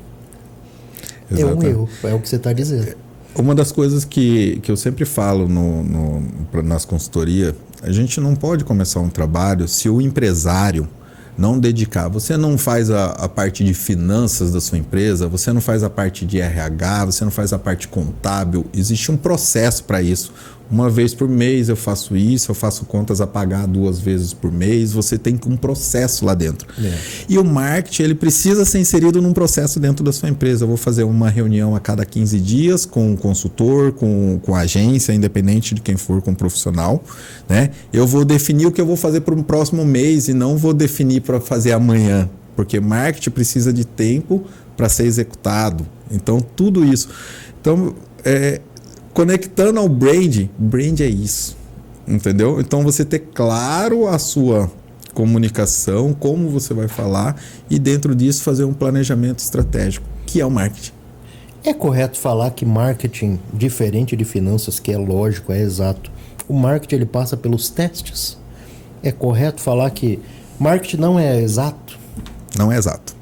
Exatamente. É um erro, é o que você está dizendo. Uma das coisas que eu sempre falo nas consultorias, a gente não pode começar um trabalho se o empresário não dedicar. Você não faz a parte de finanças da sua empresa, você não faz a parte de RH, você não faz a parte contábil. Existe um processo para isso. Uma vez por mês eu faço isso, eu faço contas a pagar 2 vezes por mês. Você tem um processo lá dentro. E o marketing, ele precisa ser inserido num processo dentro da sua empresa. Eu vou fazer uma reunião a cada 15 dias com o consultor, com a agência, independente de quem for, com o profissional, né? Eu vou definir o que eu vou fazer para o próximo mês e não vou definir para fazer amanhã, porque marketing precisa de tempo para ser executado. Então, tudo isso. Então, conectando ao brand é isso, entendeu? Então, você ter claro a sua comunicação, como você vai falar e dentro disso fazer um planejamento estratégico, que é o marketing. É correto falar que marketing, diferente de finanças, que é lógico, é exato, o marketing ele passa pelos testes? É correto falar que marketing não é exato? Não é exato.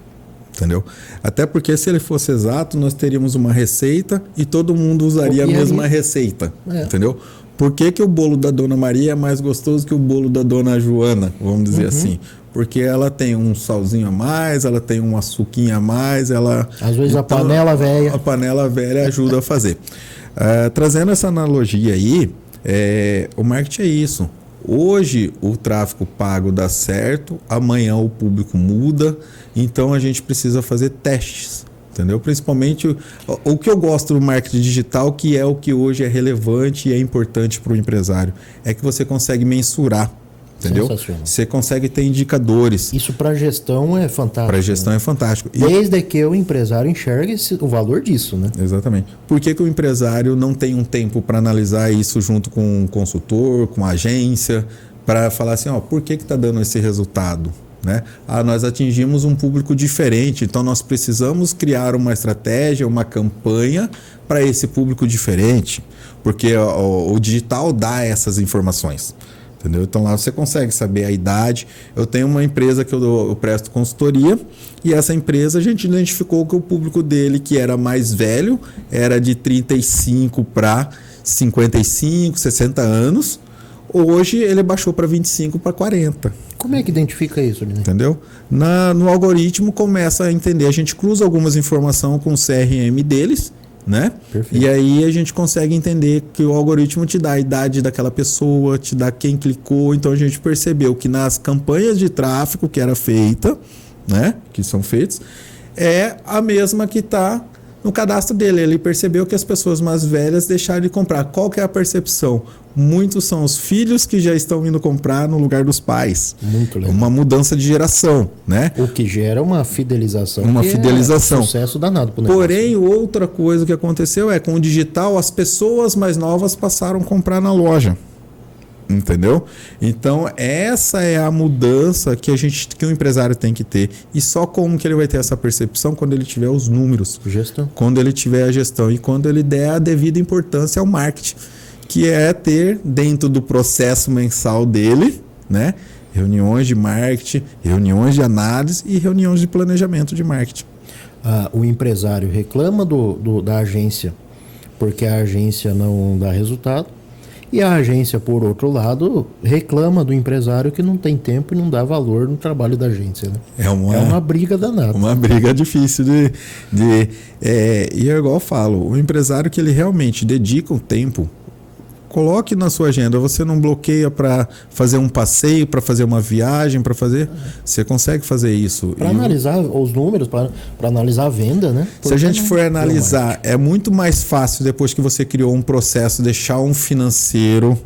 Entendeu? Até porque se ele fosse exato, nós teríamos uma receita e todo mundo usaria a mesma receita. Entendeu? Por que o bolo da Dona Maria é mais gostoso que o bolo da Dona Joana, vamos dizer assim? Porque ela tem um salzinho a mais, ela tem um açuquinho a mais, às vezes a panela velha. A panela velha ajuda a fazer. Trazendo essa analogia aí, o marketing é isso. Hoje o tráfego pago dá certo, amanhã o público muda, então a gente precisa fazer testes, entendeu? Principalmente o que eu gosto do marketing digital, que é o que hoje é relevante e é importante para o empresário, é que você consegue mensurar, entendeu? Você consegue ter indicadores. Isso para gestão é fantástico. Para gestão é fantástico. Desde que o empresário enxergue o valor disso, né? Exatamente. Por que o empresário não tem um tempo para analisar isso junto com um consultor, com a agência, para falar assim, por que está dando esse resultado? Né? Nós atingimos um público diferente, então nós precisamos criar uma estratégia, uma campanha para esse público diferente, porque o digital dá essas informações. Entendeu? Então lá você consegue saber a idade. Eu tenho uma empresa que eu presto consultoria e essa empresa a gente identificou que o público dele, que era mais velho, era de 35 para 55, 60 anos. Hoje ele baixou para 25 para 40. Como é que identifica isso, Lina? Entendeu? No algoritmo começa a entender. A gente cruza algumas informações com o CRM deles, né? Perfeito. E aí a gente consegue entender que o algoritmo te dá a idade daquela pessoa, te dá quem clicou. Então a gente percebeu que nas campanhas de tráfego que era feita, né, que são feitas, é a mesma que está no cadastro dele. Ele percebeu que as pessoas mais velhas deixaram de comprar. Qual que é a percepção? Muitos são os filhos que já estão indo comprar no lugar dos pais. Muito legal. Uma mudança de geração, né? O que gera uma fidelização. Uma fidelização. É um sucesso danado pro negócio. Porém, outra coisa que aconteceu é com o digital, as pessoas mais novas passaram a comprar na loja. Entendeu? Então, essa é a mudança que o empresário tem que ter. E só como que ele vai ter essa percepção? Quando ele tiver os números. Gestão. Quando ele tiver a gestão e quando ele der a devida importância ao marketing, que é ter dentro do processo mensal dele, né, reuniões de marketing, reuniões de análise e reuniões de planejamento de marketing. O empresário reclama da agência porque a agência não dá resultado. E a agência, por outro lado, reclama do empresário que não tem tempo e não dá valor no trabalho da agência. Né? É uma briga danada. Uma briga difícil e é igual eu falo, o empresário que ele realmente dedica um tempo, coloque na sua agenda. Você não bloqueia para fazer um passeio, para fazer uma viagem, para fazer. Você consegue fazer isso. Para analisar os números, para analisar a venda, né? Se a gente for analisar, é muito mais fácil depois que você criou um processo, deixar um financeiro,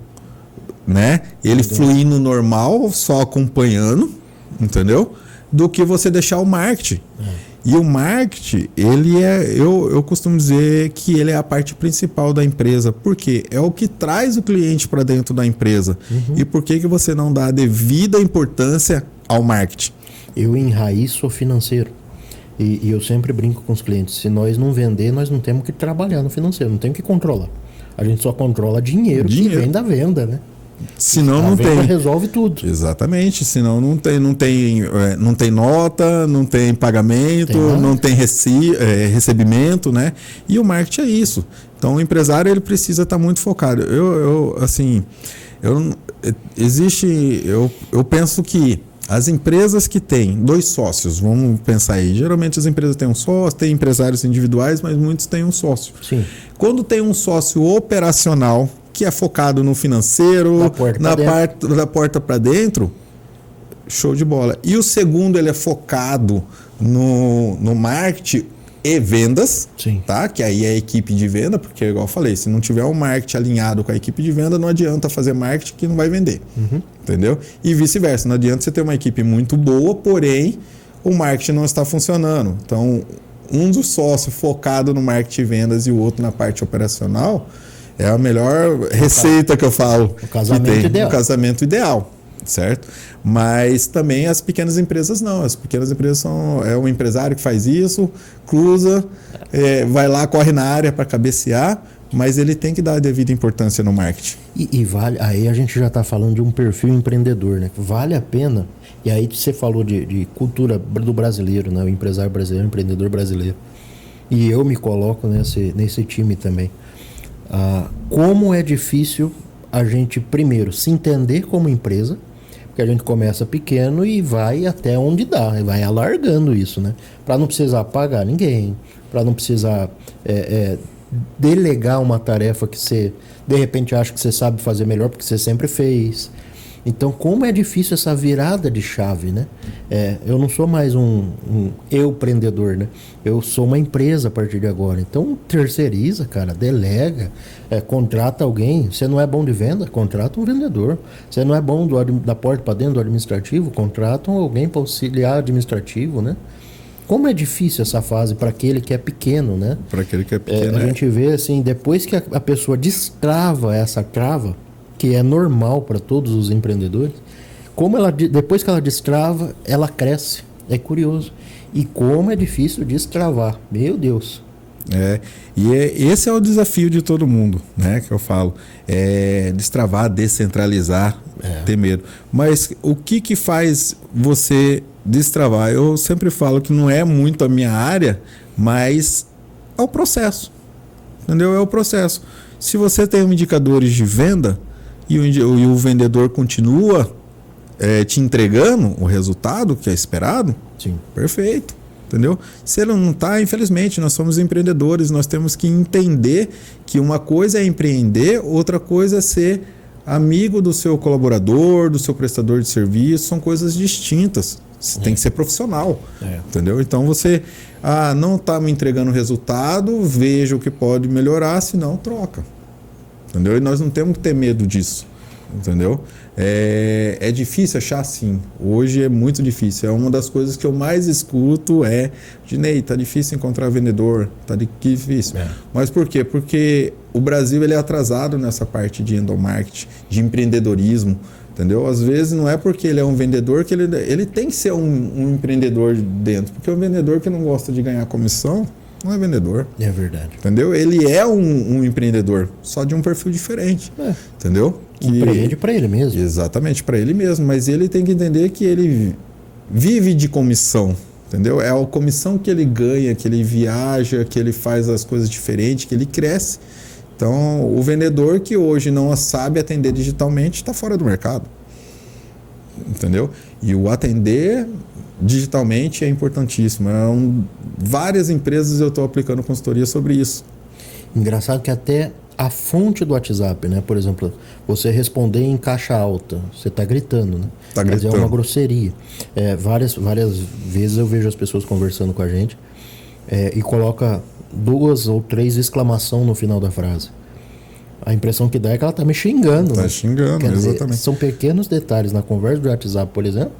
né? Ele fluindo normal, só acompanhando, entendeu? Do que você deixar o marketing. E o marketing, ele eu costumo dizer que ele é a parte principal da empresa, porque é o que traz o cliente para dentro da empresa. E por que você não dá a devida importância ao marketing? Eu enraiço o financeiro. E eu sempre brinco com os clientes, se nós não vender, nós não temos que trabalhar no financeiro, não temos que controlar. A gente só controla dinheiro que vem da venda, né? Senão não tem. Resolve tudo. Exatamente. Senão não tem nota, não tem pagamento, não tem recebimento, né? E o marketing é isso. Então o empresário ele precisa estar muito focado. Eu penso que as empresas que têm 2 sócios, vamos pensar aí, geralmente as empresas têm um sócio, tem empresários individuais, mas muitos têm um sócio. Sim. Quando tem um sócio operacional que é focado no financeiro, da porta para dentro, show de bola. E o segundo, ele é focado no marketing e vendas, sim, tá? Que aí é a equipe de venda, porque igual eu falei, se não tiver um marketing alinhado com a equipe de venda, não adianta fazer marketing que não vai vender, entendeu? E vice-versa, não adianta você ter uma equipe muito boa, porém o marketing não está funcionando. Então, um dos sócios focado no marketing e vendas e o outro na parte operacional, é a melhor receita que eu falo. O casamento ideal. O casamento ideal, certo? Mas também as pequenas empresas não. As pequenas empresas é um empresário que faz isso, cruza, vai lá, corre na área para cabecear, mas ele tem que dar a devida importância no marketing. E vale, aí a gente já está falando de um perfil empreendedor, né? Vale a pena. E aí você falou de cultura do brasileiro, né? O empresário brasileiro, o empreendedor brasileiro. E eu me coloco nesse time também. Como é difícil a gente primeiro se entender como empresa, porque a gente começa pequeno e vai até onde dá, vai alargando isso, né? Para não precisar pagar ninguém, para não precisar delegar uma tarefa que você de repente acha que você sabe fazer melhor porque você sempre fez. Então, como é difícil essa virada de chave, né? Eu não sou mais um empreendedor, né? Eu sou uma empresa a partir de agora. Então, terceiriza, cara, delega, contrata alguém. Você não é bom de venda? Contrata um vendedor. Você não é bom da porta para dentro do administrativo? Contrata alguém para auxiliar administrativo, né? Como é difícil essa fase para aquele que é pequeno, né? Para aquele que é pequeno. A gente vê assim, depois que a pessoa destrava essa trava, que é normal para todos os empreendedores, depois que ela destrava, ela cresce. É curioso. E como é difícil destravar. Meu Deus. Esse é o desafio de todo mundo, né? Que eu falo. Destravar, descentralizar, ter medo. Mas o que faz você destravar? Eu sempre falo que não é muito a minha área, mas é o processo. Entendeu? É o processo. Se você tem indicadores de venda, e o vendedor continua te entregando o resultado que é esperado, sim, perfeito, entendeu? Se ele não está, infelizmente, nós somos empreendedores, nós temos que entender que uma coisa é empreender, outra coisa é ser amigo do seu colaborador, do seu prestador de serviço, são coisas distintas. Você tem que ser profissional, entendeu? Então você não está me entregando resultado, veja o que pode melhorar, senão troca. Entendeu? E nós não temos que ter medo disso, entendeu? É difícil achar, sim. Hoje é muito difícil. É uma das coisas que eu mais escuto Dinei, tá difícil encontrar vendedor, tá difícil. Mas por quê? Porque o Brasil ele é atrasado nessa parte de endomarketing, de empreendedorismo, entendeu? Às vezes não é porque ele é um vendedor que ele tem que ser um empreendedor dentro, porque o vendedor que não gosta de ganhar comissão não é vendedor. É verdade. Entendeu? Ele é um empreendedor, só de um perfil diferente. Entendeu? Empreende para ele mesmo. Exatamente, para ele mesmo. Mas ele tem que entender que ele vive de comissão. Entendeu? É a comissão que ele ganha, que ele viaja, que ele faz as coisas diferentes, que ele cresce. Então, o vendedor que hoje não sabe atender digitalmente está fora do mercado. Entendeu? E o atender digitalmente é importantíssimo. Várias empresas eu estou aplicando consultoria sobre isso. Engraçado que até a fonte do WhatsApp, né? Por exemplo, você responder em caixa alta, você está gritando, né? Tá Mas gritando. é uma grosseria. Várias vezes eu vejo as pessoas conversando com a gente e coloca 2 ou 3 exclamação no final da frase. A impressão que dá é que ela está me xingando. Está né? xingando, Quer dizer, exatamente. são pequenos detalhes na conversa do WhatsApp, por exemplo,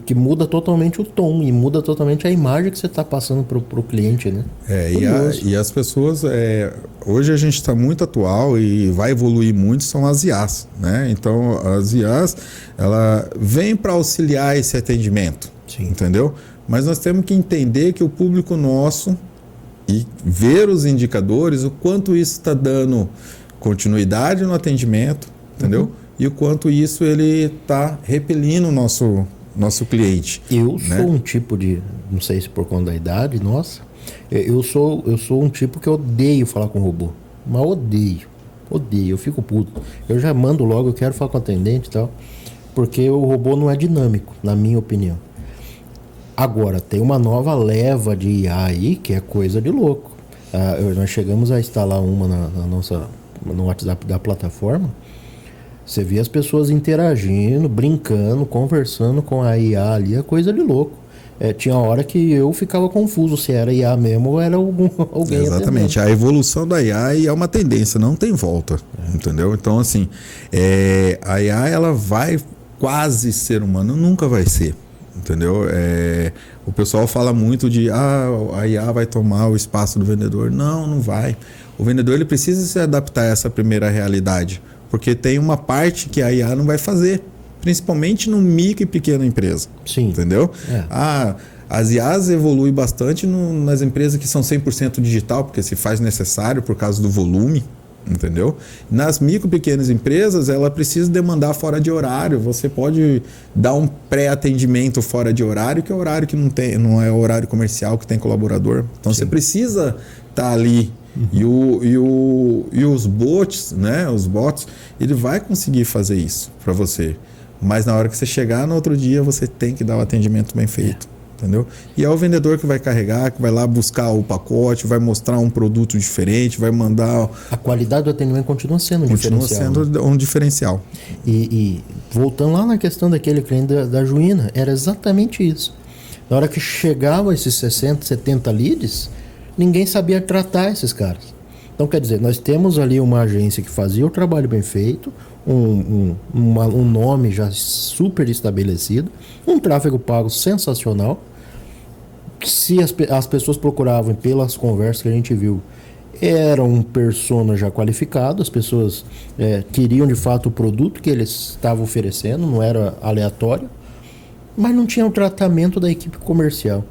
que muda totalmente o tom e muda totalmente a imagem que você está passando para o cliente, né? E as pessoas, hoje a gente está muito atual e vai evoluir muito, são as IAs, né? Então, as IAs, ela vem para auxiliar esse atendimento, Sim. entendeu? Mas nós temos que entender que o público nosso e ver os indicadores, o quanto isso está dando continuidade no atendimento, entendeu? E o quanto isso ele está repelindo o nosso cliente. Eu né? sou um tipo de, não sei se por conta da idade, nossa, eu sou um tipo que odeio falar com robô, mas odeio, eu fico puto. Eu já mando logo, eu quero falar com o atendente e tal, porque o robô não é dinâmico, na minha opinião. Agora, tem uma nova leva de IA aí que é coisa de louco. Nós chegamos a instalar uma no WhatsApp da plataforma. Você via as pessoas interagindo, brincando, conversando com a IA ali, é coisa de louco. Tinha hora que eu ficava confuso se era IA mesmo ou era alguém. Exatamente. atendendo. A evolução da IA é uma tendência, não tem volta. Entendeu? Então, assim, a IA ela vai quase ser humano, nunca vai ser. Entendeu? O pessoal fala muito de a IA vai tomar o espaço do vendedor. Não, não vai. O vendedor ele precisa se adaptar a essa primeira realidade. Porque tem uma parte que a IA não vai fazer, principalmente no micro e pequena empresa. Sim. Entendeu? As IAs evoluem bastante nas empresas que são 100% digital, porque se faz necessário por causa do volume, entendeu? Nas micro e pequenas empresas, ela precisa demandar fora de horário. Você pode dar um pré-atendimento fora de horário, que é horário que não é horário comercial, que tem colaborador. Então, Sim. Você precisa estar ali. E os bots, né? Os bots, ele vai conseguir fazer isso para você. Mas na hora que você chegar no outro dia, você tem que dar o atendimento bem feito. Entendeu? E é o vendedor que vai carregar, que vai lá buscar o pacote, vai mostrar um produto diferente, vai mandar... A qualidade do atendimento continua sendo um diferencial. Continua sendo um diferencial. E voltando lá na questão daquele cliente da Juína, era exatamente isso. Na hora que chegava esses 60, 70 leads, ninguém sabia tratar esses caras. Então, quer dizer, nós temos ali uma agência que fazia o trabalho bem feito, um nome já super estabelecido, um tráfego pago sensacional. Se as pessoas procuravam pelas conversas que a gente viu, era um persona já qualificado, as pessoas queriam de fato o produto que eles estavam oferecendo, não era aleatório, mas não tinha o tratamento da equipe comercial.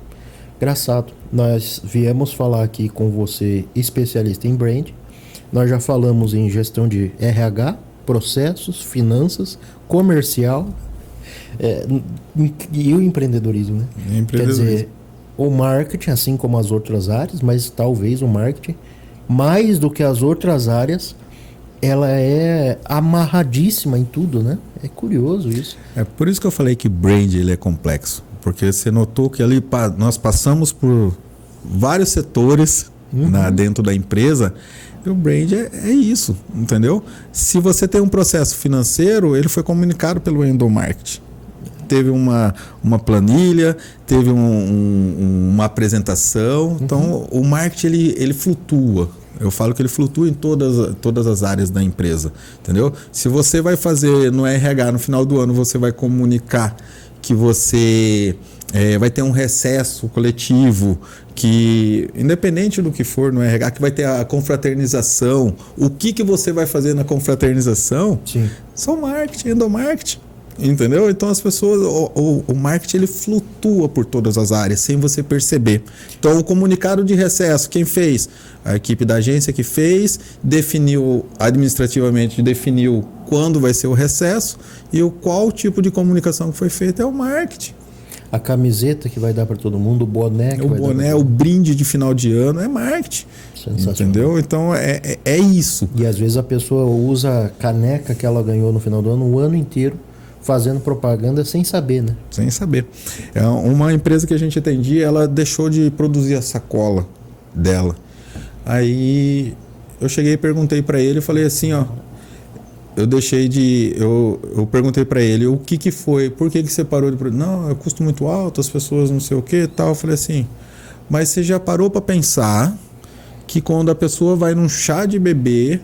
Engraçado, nós viemos falar aqui com você, especialista em brand, nós já falamos em gestão de RH, processos, finanças, comercial e o empreendedorismo, né? Quer dizer, o marketing, assim como as outras áreas, mas talvez o marketing, mais do que as outras áreas, ela é amarradíssima em tudo, né? É curioso isso. É por isso que eu falei que brand ele é complexo. Porque você notou que ali nós passamos por vários setores dentro da empresa. E o brand é isso, entendeu? Se você tem um processo financeiro, ele foi comunicado pelo endomarketing. Teve uma planilha, teve uma apresentação. Então, o marketing ele flutua. Eu falo que ele flutua em todas as áreas da empresa, entendeu? Se você vai fazer no RH no final do ano, você vai comunicar que você vai ter um recesso coletivo, que independente do que for no RH, que vai ter a confraternização. O que você vai fazer na confraternização? Sim. Só marketing, endomarketing. Entendeu? Então as pessoas, o marketing ele flutua por todas as áreas sem você perceber. Então o comunicado de recesso, quem fez? A equipe da agência que fez, definiu administrativamente, quando vai ser o recesso e qual tipo de comunicação que foi feita é o marketing. A camiseta que vai dar para todo mundo, o boné que O vai boné, dar o brinde de final de ano é marketing. Sensacional. Entendeu? Então é isso. E às vezes a pessoa usa a caneca que ela ganhou no final do ano o ano inteiro fazendo propaganda sem saber, né? Sem saber. Uma empresa que a gente atendia, ela deixou de produzir a sacola dela. Aí eu cheguei e perguntei para ele, eu falei assim, ó, eu perguntei para ele o que foi, por que você parou de produzir? Não, é custo muito alto, as pessoas não sei o que e tal. Eu falei assim, mas você já parou para pensar que quando a pessoa vai num chá de bebê,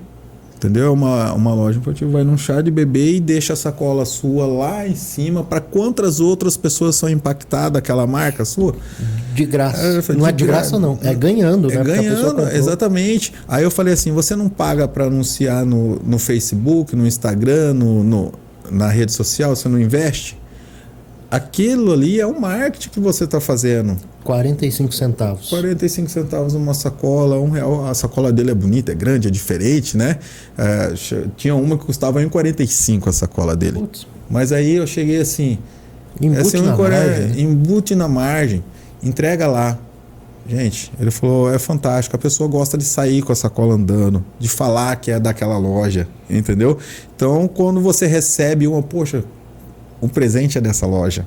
entendeu? Uma loja infantil vai num chá de bebê e deixa a sacola sua lá em cima, para quantas outras pessoas são impactadas aquela marca sua? De graça. Não é de graça não, é ganhando, né? É ganhando, exatamente. Aí eu falei assim, você não paga para anunciar no Facebook, no Instagram, na rede social, você não investe? Aquilo ali é um marketing que você está fazendo. 45 centavos. 45 centavos uma sacola, R$1. A sacola dele é bonita, é grande, é diferente, né? Tinha uma que custava R$1,45 a sacola dele. Putz. Mas aí eu cheguei assim... Embute na margem. Entrega lá. Gente, ele falou, é fantástico. A pessoa gosta de sair com a sacola andando, de falar que é daquela loja, entendeu? Então, quando você recebe poxa, o presente é dessa loja.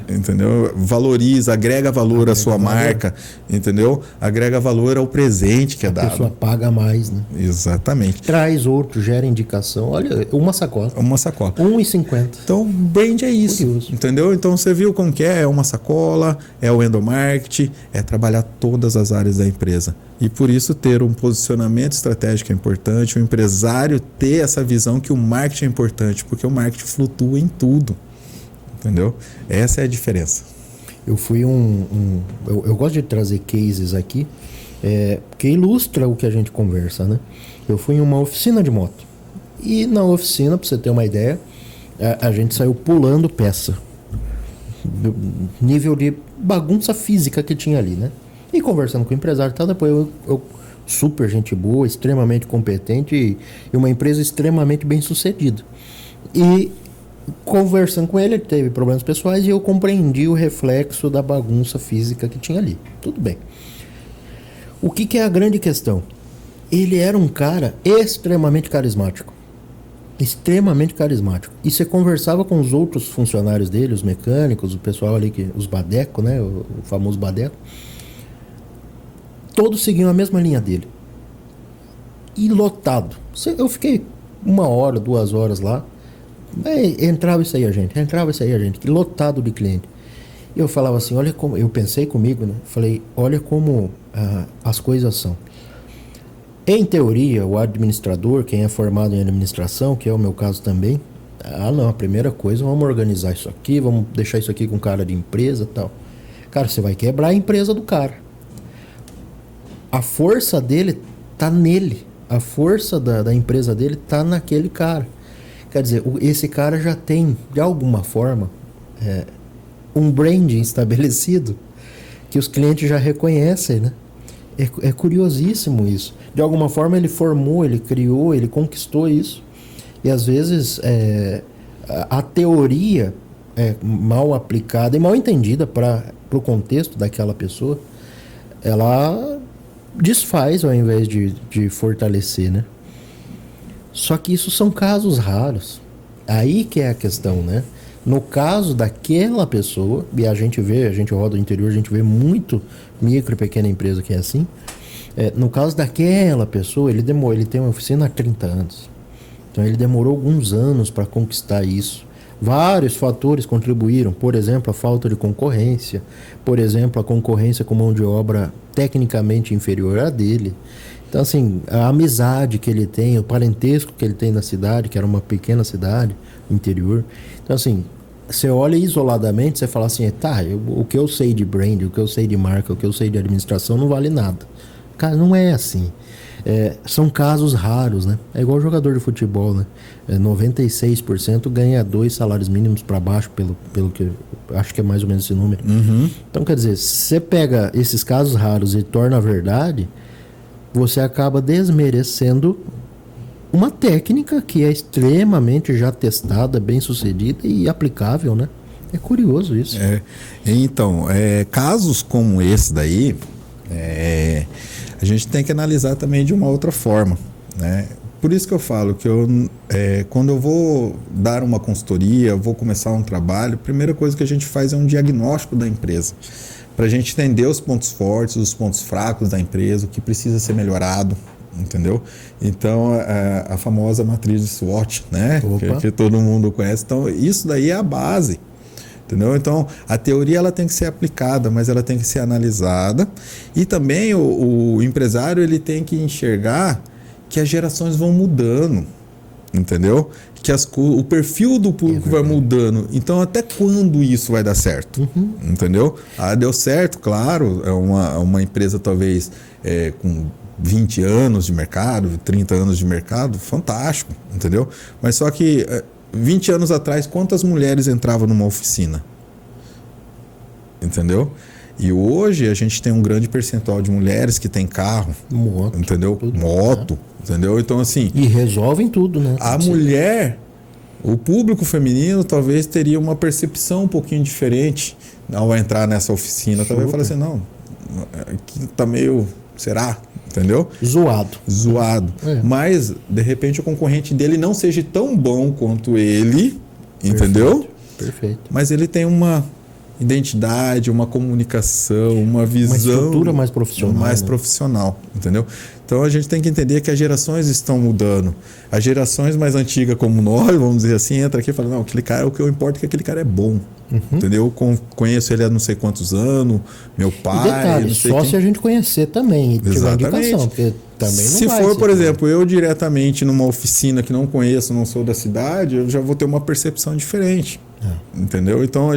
Entendeu? Valoriza, agrega valor à sua marca, entendeu? Agrega valor ao presente que é dado. A pessoa paga mais, né? Exatamente. Traz outro, gera indicação. Olha, uma sacola. Uma sacola. R$1,50. Então, brand é isso. Curioso. Entendeu? Então, você viu como que é uma sacola, é o endomarketing, é trabalhar todas as áreas da empresa. E por isso ter um posicionamento estratégico é importante, o empresário ter essa visão que o marketing é importante, porque o marketing flutua em tudo. Entendeu? Essa é a diferença. Eu fui eu gosto de trazer cases aqui que ilustra o que a gente conversa, né? Eu fui em uma oficina de moto. E na oficina, para você ter uma ideia, a gente saiu pulando peça. Nível de bagunça física que tinha ali, né? E conversando com o empresário e tal, depois eu super gente boa, extremamente competente e uma empresa extremamente bem sucedida. E conversando com ele teve problemas pessoais e eu compreendi o reflexo da bagunça física que tinha ali. Tudo bem. O que é a grande questão? Ele era um cara extremamente carismático. Extremamente carismático. E você conversava com os outros funcionários dele, os mecânicos, o pessoal ali, os badeco, né? O famoso badeco. Todos seguiam a mesma linha dele. E lotado. Eu fiquei 1 hora, 2 horas lá. Entrava e saía gente, lotado de cliente. E eu falava assim, olha como... Eu pensei comigo, né? Falei, olha como as coisas são. Em teoria, o administrador, quem é formado em administração, que é o meu caso também, não, a primeira coisa, vamos organizar isso aqui, vamos deixar isso aqui com cara de empresa e tal. Cara, você vai quebrar a empresa do cara. A força dele tá nele. A força da empresa dele tá naquele cara. Quer dizer, esse cara já tem, de alguma forma, um branding estabelecido que os clientes já reconhecem, né? É curiosíssimo isso. De alguma forma ele formou, ele criou, ele conquistou isso. E às vezes a teoria mal aplicada e mal entendida para o contexto daquela pessoa, ela desfaz ao invés de fortalecer, né? Só que isso são casos raros. Aí que é a questão, né? No caso daquela pessoa, e a gente roda o interior, a gente vê muito micro e pequena empresa que é assim. No caso daquela pessoa, ele tem uma oficina há 30 anos. Então ele demorou alguns anos para conquistar isso. Vários fatores contribuíram, por exemplo, a falta de concorrência, por exemplo, a concorrência com mão de obra tecnicamente inferior à dele. Então, assim, a amizade que ele tem, o parentesco que ele tem na cidade, que era uma pequena cidade, interior. Então, assim, você olha isoladamente, você fala assim, o que eu sei de brand, o que eu sei de marca, o que eu sei de administração não vale nada. Cara, não é assim. São casos raros, né? É igual jogador de futebol, né? 96% ganha 2 salários mínimos para baixo, pelo que acho que é mais ou menos esse número. Uhum. Então, quer dizer, se você pega esses casos raros e torna a verdade, você acaba desmerecendo uma técnica que é extremamente já testada, bem sucedida e aplicável, né? É curioso isso. Então, casos como esse daí, a gente tem que analisar também de uma outra forma, né? Por isso que eu falo que quando eu vou dar uma consultoria, vou começar um trabalho, a primeira coisa que a gente faz é um diagnóstico da empresa, para a gente entender os pontos fortes, os pontos fracos da empresa, o que precisa ser melhorado, entendeu? Então, a famosa matriz de SWOT, né? Que todo mundo conhece. Então, isso daí é a base, entendeu? Então, a teoria ela tem que ser aplicada, mas ela tem que ser analisada. E também o empresário ele tem que enxergar que as gerações vão mudando, entendeu? Que o perfil do público vai mudando. Então, até quando isso vai dar certo? Entendeu? Deu certo, claro. É uma empresa talvez com 20 anos de mercado, 30 anos de mercado, fantástico, entendeu? Mas só que 20 anos atrás, quantas mulheres entravam numa oficina? Entendeu? E hoje a gente tem um grande percentual de mulheres que tem carro, moto, entendeu? Moto, entendeu? Então assim... E resolvem tudo, né? A mulher, o público feminino talvez teria uma percepção um pouquinho diferente ao entrar nessa oficina. Talvez falar assim, não, aqui tá meio... Será? Entendeu? Zoado. Mas, de repente, o concorrente dele não seja tão bom quanto ele, entendeu? Perfeito. Mas ele tem uma identidade, uma comunicação, uma visão... Uma estrutura mais profissional. Profissional, entendeu? Então, a gente tem que entender que as gerações estão mudando. As gerações mais antigas, como nós, vamos dizer assim, entra aqui e fala, não, aquele cara, o que eu importo é que aquele cara é bom. Entendeu? Conheço ele há não sei quantos anos, meu pai... E detalhe, só se a gente conhecer também e tiver indicação, porque também não se vai for, ser por exemplo, eu diretamente numa oficina que não conheço, não sou da cidade, eu já vou ter uma percepção diferente. Entendeu? Então,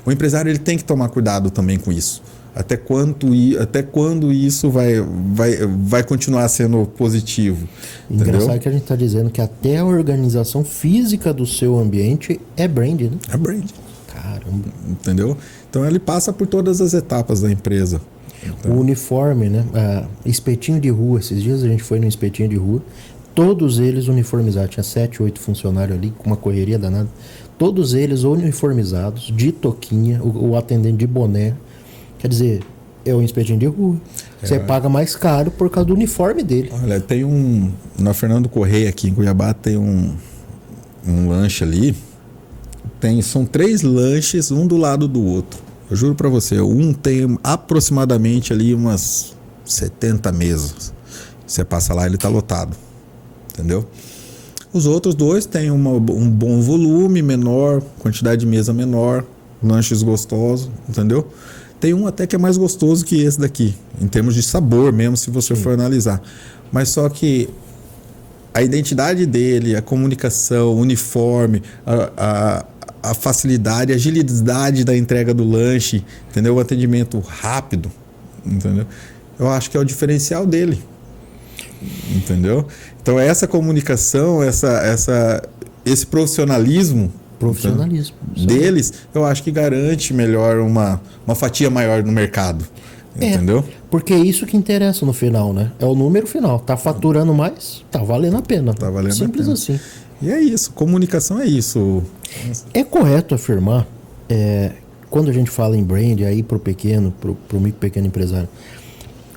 o empresário ele tem que tomar cuidado também com isso. Até quando isso vai continuar sendo positivo. Engraçado que a gente está dizendo que até a organização física do seu ambiente é brand, né? É brand. Caramba. Entendeu? Então ele passa por todas as etapas da empresa. Então... O uniforme, né? Espetinho de rua. Esses dias a gente foi no espetinho de rua. Todos eles uniformizados. Tinha 7, 8 funcionários ali, com uma correria danada. Todos eles uniformizados, de toquinha, o atendente de boné. Quer dizer, é um espetinho de rua. Você paga mais caro por causa do uniforme dele. Olha, tem na Fernando Correia, aqui em Cuiabá, tem um lanche ali. São 3 lanches, um do lado do outro. Eu juro pra você, um tem aproximadamente ali umas 70 mesas. Você passa lá, ele tá lotado. Entendeu? Os outros 2 têm um bom volume, menor, quantidade de mesa menor, lanches gostosos, entendeu? Tem um até que é mais gostoso que esse daqui, em termos de sabor mesmo, se você for analisar. Mas só que a identidade dele, a comunicação, o uniforme, a facilidade, a agilidade da entrega do lanche, entendeu? O atendimento rápido, entendeu? Eu acho que é o diferencial dele, entendeu? Então essa comunicação, esse profissionalismo deles, eu acho que garante melhor uma fatia maior no mercado, entendeu? Porque é isso que interessa no final, né? É o número final. Tá faturando mais, tá valendo a pena. Tá valendo Simples a pena. assim. E é isso, comunicação é isso. É correto afirmar, quando a gente fala em brand, aí pro pequeno, pro micro pequeno empresário,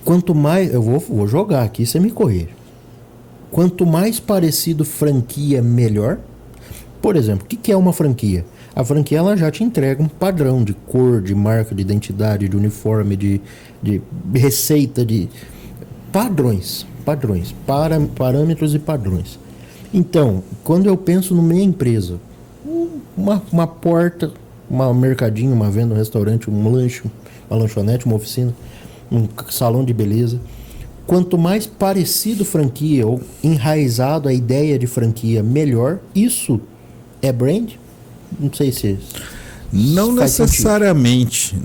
quanto mais, eu vou jogar aqui, você me corrige. Quanto mais parecido franquia, melhor. Por exemplo, o que é uma franquia? A franquia ela já te entrega um padrão de cor, de marca, de identidade, de uniforme, de receita, de padrões, parâmetros e padrões. Então, quando eu penso na minha empresa, uma porta, um mercadinho, uma venda, um restaurante, um lanche, uma lanchonete, uma oficina, um salão de beleza, quanto mais parecido franquia ou enraizado a ideia de franquia, melhor. Isso é brand? Não sei se... Não necessariamente.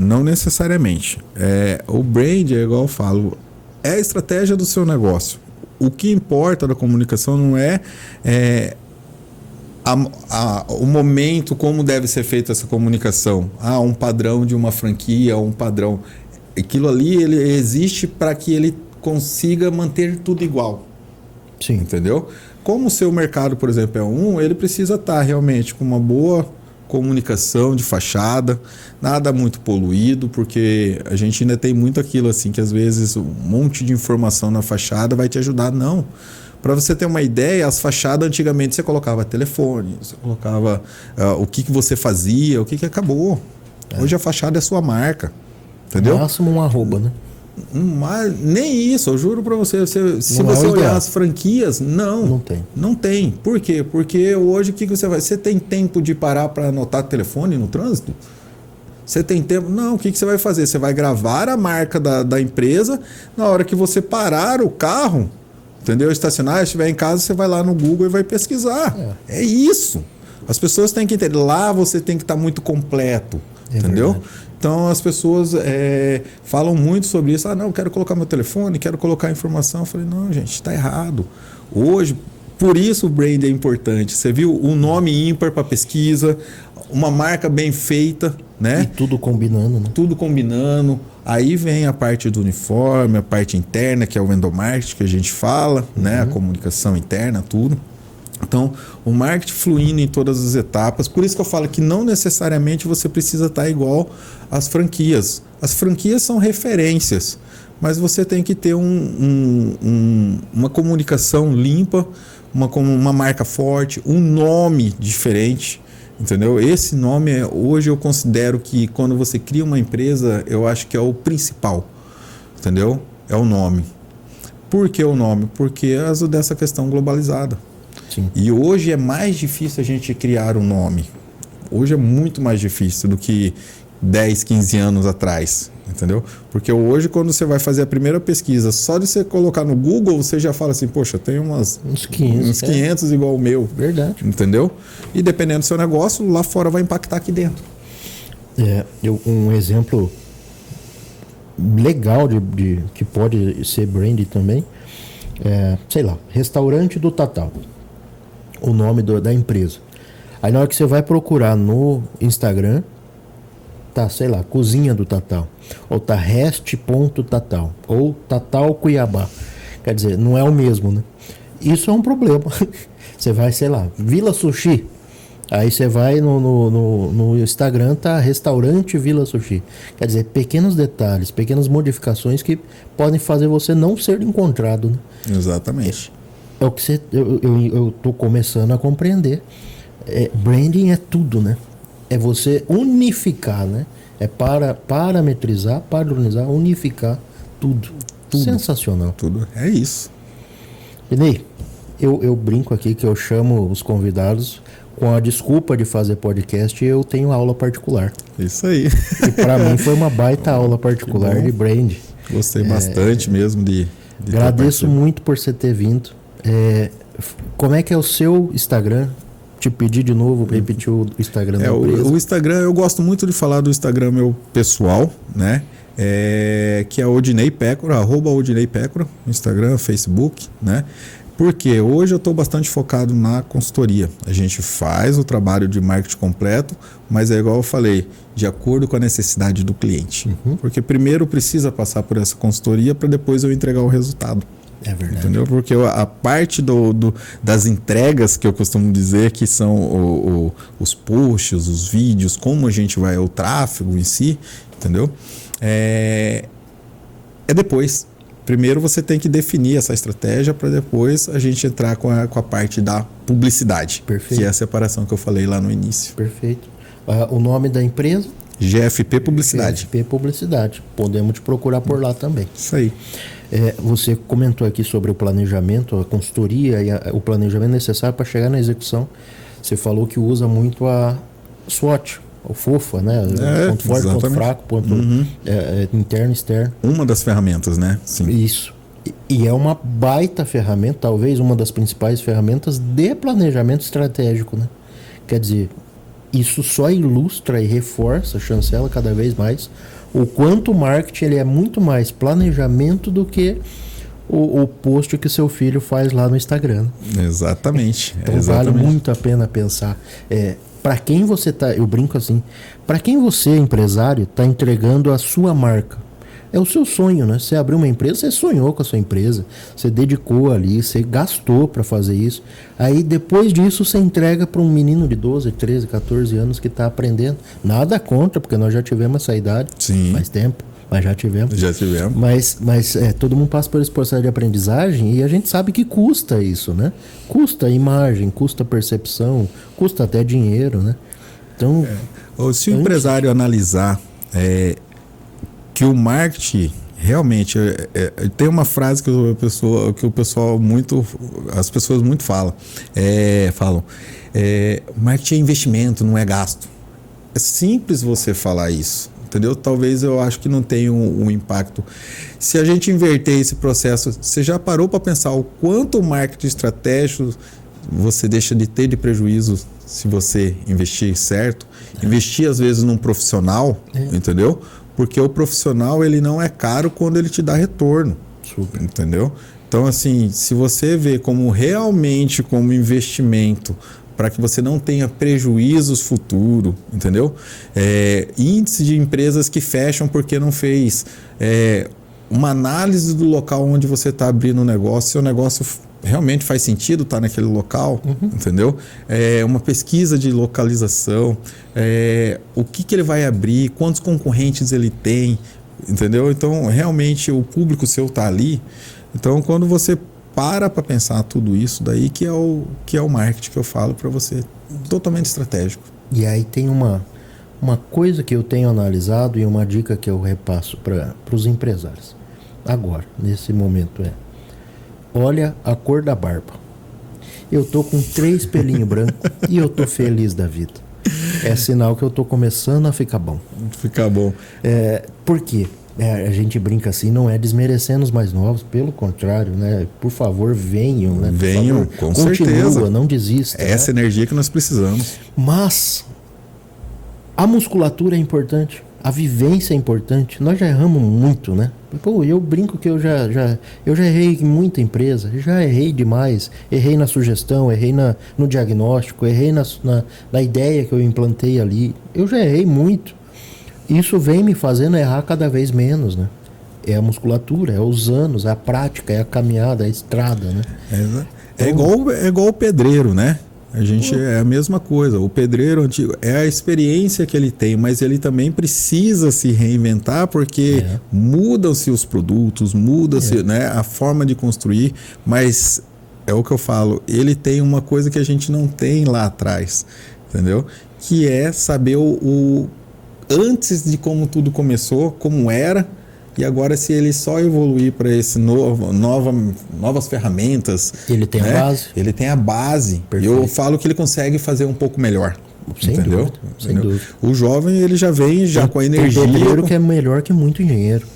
O brand, é igual eu falo, é a estratégia do seu negócio. O que importa da comunicação não é o momento, como deve ser feita essa comunicação. Um padrão de uma franquia, um padrão. Aquilo ali ele existe para que ele consiga manter tudo igual. Sim. Entendeu? Como o seu mercado, por exemplo, ele precisa estar realmente com uma boa comunicação de fachada, nada muito poluído, porque a gente ainda tem muito aquilo assim, que às vezes um monte de informação na fachada vai te ajudar. Não. Para você ter uma ideia, as fachadas antigamente você colocava telefone, você colocava o que você fazia, o que acabou. Hoje a fachada é sua marca, entendeu? No máximo um arroba, né? Mas nem isso, eu juro para você, se você olhar as franquias, não tem. Por quê? Porque hoje o que você vai? Você tem tempo de parar para anotar telefone no trânsito? Você tem tempo? Não, o que você vai fazer? Você vai gravar a marca da empresa, na hora que você parar o carro, entendeu? Estacionar, estiver em casa, você vai lá no Google e vai pesquisar. É isso. As pessoas têm que entender. Lá você tem que estar muito completo, entendeu? Verdade. Então as pessoas falam muito sobre isso. Não, quero colocar meu telefone, quero colocar informação. Eu falei, não, gente, está errado. Hoje, por isso o brand é importante. Você viu o nome ímpar para pesquisa, uma marca bem feita, né? E tudo combinando, né? Tudo combinando. Aí vem a parte do uniforme, a parte interna, que é o endomarketing que a gente fala, né? A comunicação interna, tudo. Então, o marketing fluindo em todas as etapas. Por isso que eu falo que não necessariamente você precisa estar igual às franquias. As franquias são referências, mas você tem que ter uma comunicação limpa, uma marca forte, um nome diferente, entendeu? Esse nome, hoje eu considero que quando você cria uma empresa, eu acho que é o principal, entendeu? É o nome. Por que o nome? Porque é dessa questão globalizada. Sim. E hoje é mais difícil a gente criar um nome. Hoje é muito mais difícil do que 10, 15 anos atrás, entendeu? Porque hoje, quando você vai fazer a primeira pesquisa, só de você colocar no Google, você já fala assim, poxa, tem uns 500 igual o meu. Verdade. Entendeu? E dependendo do seu negócio, lá fora vai impactar aqui dentro. Um exemplo legal de que pode ser brand também, sei lá, restaurante do Tatal. O nome da empresa. Aí na hora que você vai procurar no Instagram, tá, sei lá, cozinha do Tatal, ou tá rest.tatal, ou Tatal Cuiabá. Quer dizer, não é o mesmo, né? Isso é um problema. Você vai, sei lá, Vila Sushi. Aí você vai no Instagram, tá restaurante Vila Sushi. Quer dizer, pequenos detalhes, pequenas modificações que podem fazer você não ser encontrado, né? Exatamente. É o que eu tô começando a compreender. Branding é tudo, né? É você unificar, né? É parametrizar, padronizar, unificar tudo. Sensacional. Tudo. É isso. Ney, eu brinco aqui que eu chamo os convidados com a desculpa de fazer podcast, eu tenho aula particular. Isso aí. E para mim foi uma baita aula particular de brand. Gostei bastante mesmo de agradeço muito por você ter vindo. Como é que é o seu Instagram? Te pedir de novo para repetir o Instagram da empresa. O Instagram, eu gosto muito de falar do Instagram meu pessoal, né? Que é Odinei Pécora, @OdineiPécora, Instagram, Facebook, né? Porque hoje eu estou bastante focado na consultoria. A gente faz o trabalho de marketing completo, mas é igual eu falei, de acordo com a necessidade do cliente. Porque primeiro precisa passar por essa consultoria para depois eu entregar o resultado. É verdade. Entendeu? Porque a parte das entregas, que eu costumo dizer, que são os posts, os vídeos, como a gente vai, o tráfego em si, entendeu? É depois. Primeiro você tem que definir essa estratégia para depois a gente entrar com a parte da publicidade. Perfeito. Que é a separação que eu falei lá no início. Perfeito. O nome da empresa? GFP Publicidade. GFP Publicidade. Podemos te procurar por lá também. Isso aí. Você comentou aqui sobre o planejamento, a consultoria e o planejamento necessário para chegar na execução. Você falou que usa muito a SWOT, o FOFA, né? Ponto forte, exatamente. Ponto fraco, ponto interno e externo. Uma das ferramentas, né? Sim. Isso. E é uma baita ferramenta, talvez uma das principais ferramentas de planejamento estratégico, né? Quer dizer, isso só ilustra e reforça, chancela cada vez mais o quanto o marketing ele é muito mais planejamento do que o post que seu filho faz lá no Instagram. Exatamente. Então vale muito a pena pensar. Para quem você tá, eu brinco assim, para quem você, empresário, está entregando a sua marca, É o seu sonho, né? Você abriu uma empresa, você sonhou com a sua empresa, você dedicou ali, você gastou para fazer isso. Aí depois disso você entrega para um menino de 12, 13, 14 anos que está aprendendo. Nada contra, porque nós já tivemos essa idade. Sim. Faz tempo, mas já tivemos. Já tivemos. Mas todo mundo passa por esse processo de aprendizagem e a gente sabe que custa isso, né? Custa imagem, custa percepção, custa até dinheiro, né? Então, se o empresário analisar que o marketing realmente tem uma frase que as pessoas muito falam, marketing é investimento, não é gasto. É simples você falar isso, entendeu? Talvez eu acho que não tenha um impacto. Se a gente inverter esse processo, você já parou para pensar o quanto o marketing estratégico você deixa de ter de prejuízo se você investir certo? Investir às vezes num profissional, entendeu? Porque o profissional ele não é caro quando ele te dá retorno. Super. Entendeu? Então, assim, se você vê como realmente como investimento para que você não tenha prejuízos futuros, entendeu? Índice de empresas que fecham porque não fez uma análise do local onde você está abrindo o negócio, se o negócio realmente faz sentido estar naquele local, entendeu? Uma pesquisa de localização, o que ele vai abrir, quantos concorrentes ele tem, entendeu? Então, realmente, o público seu está ali. Então, quando você para pensar tudo isso, daí que é o marketing que eu falo para você, totalmente estratégico. E aí tem uma coisa que eu tenho analisado e uma dica que eu repasso para os empresários. Agora, nesse momento olha a cor da barba. Eu tô com 3 pelinhos brancos e eu tô feliz da vida. É sinal que eu tô começando a ficar bom. Ficar bom. Por quê? A gente brinca assim, não é desmerecendo os mais novos, pelo contrário, né? Por favor, venham, né? Venham, com certeza. Não desista. Essa energia que nós precisamos. Mas a musculatura é importante, a vivência é importante. Nós já erramos muito, né? Pô, eu brinco que eu já errei em muita empresa, já errei demais. Errei na sugestão, errei no diagnóstico, errei na ideia que eu implantei ali. Eu já errei muito. Isso vem me fazendo errar cada vez menos, né? É a musculatura, é os anos, é a prática, é a caminhada, é a estrada, né? É igual o pedreiro, né? A gente é a mesma coisa. O pedreiro antigo é a experiência que ele tem, mas ele também precisa se reinventar porque mudam-se os produtos, muda-se, né, a forma de construir, mas é o que eu falo, ele tem uma coisa que a gente não tem lá atrás, entendeu? Que é saber o antes de como tudo começou, como era, e agora se ele só evoluir para esse novas ferramentas... Ele tem, né, a base. Ele tem a base. Perfeito. Eu falo que ele consegue fazer um pouco melhor. Sem entendeu? Dúvida, sem dúvida. O jovem ele já vem com a energia... Tem pedreiro que é melhor que muito engenheiro.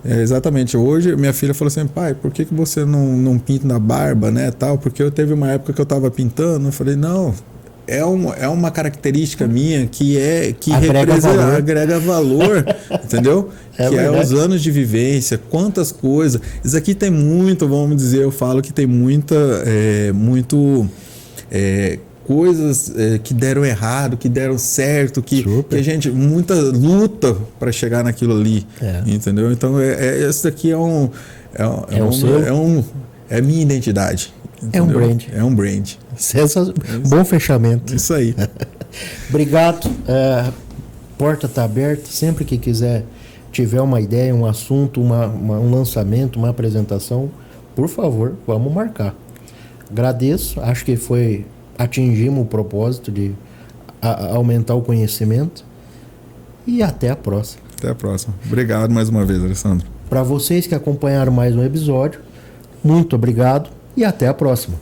Exatamente. Hoje minha filha falou assim, pai, por que você não pinta na barba, né, tal? Porque eu teve uma época que eu estava pintando, eu falei, não... É uma característica minha que agrega valor, entendeu? Que é os anos de vivência, quantas coisas. Isso aqui tem muito, vamos dizer, eu falo que tem coisas que deram errado, que deram certo, que a gente, muita luta para chegar naquilo ali, entendeu? Então, isso daqui é minha identidade. Entendeu? É um brand. É um brand. Bom fechamento. Isso aí. Obrigado. Porta está aberta. Sempre que tiver uma ideia, um assunto, um lançamento, uma apresentação, por favor, vamos marcar. Agradeço. Acho que atingimos o propósito de aumentar o conhecimento. E até a próxima. Até a próxima. Obrigado mais uma vez, Alessandro. Para vocês que acompanharam mais um episódio, muito obrigado. E até a próxima.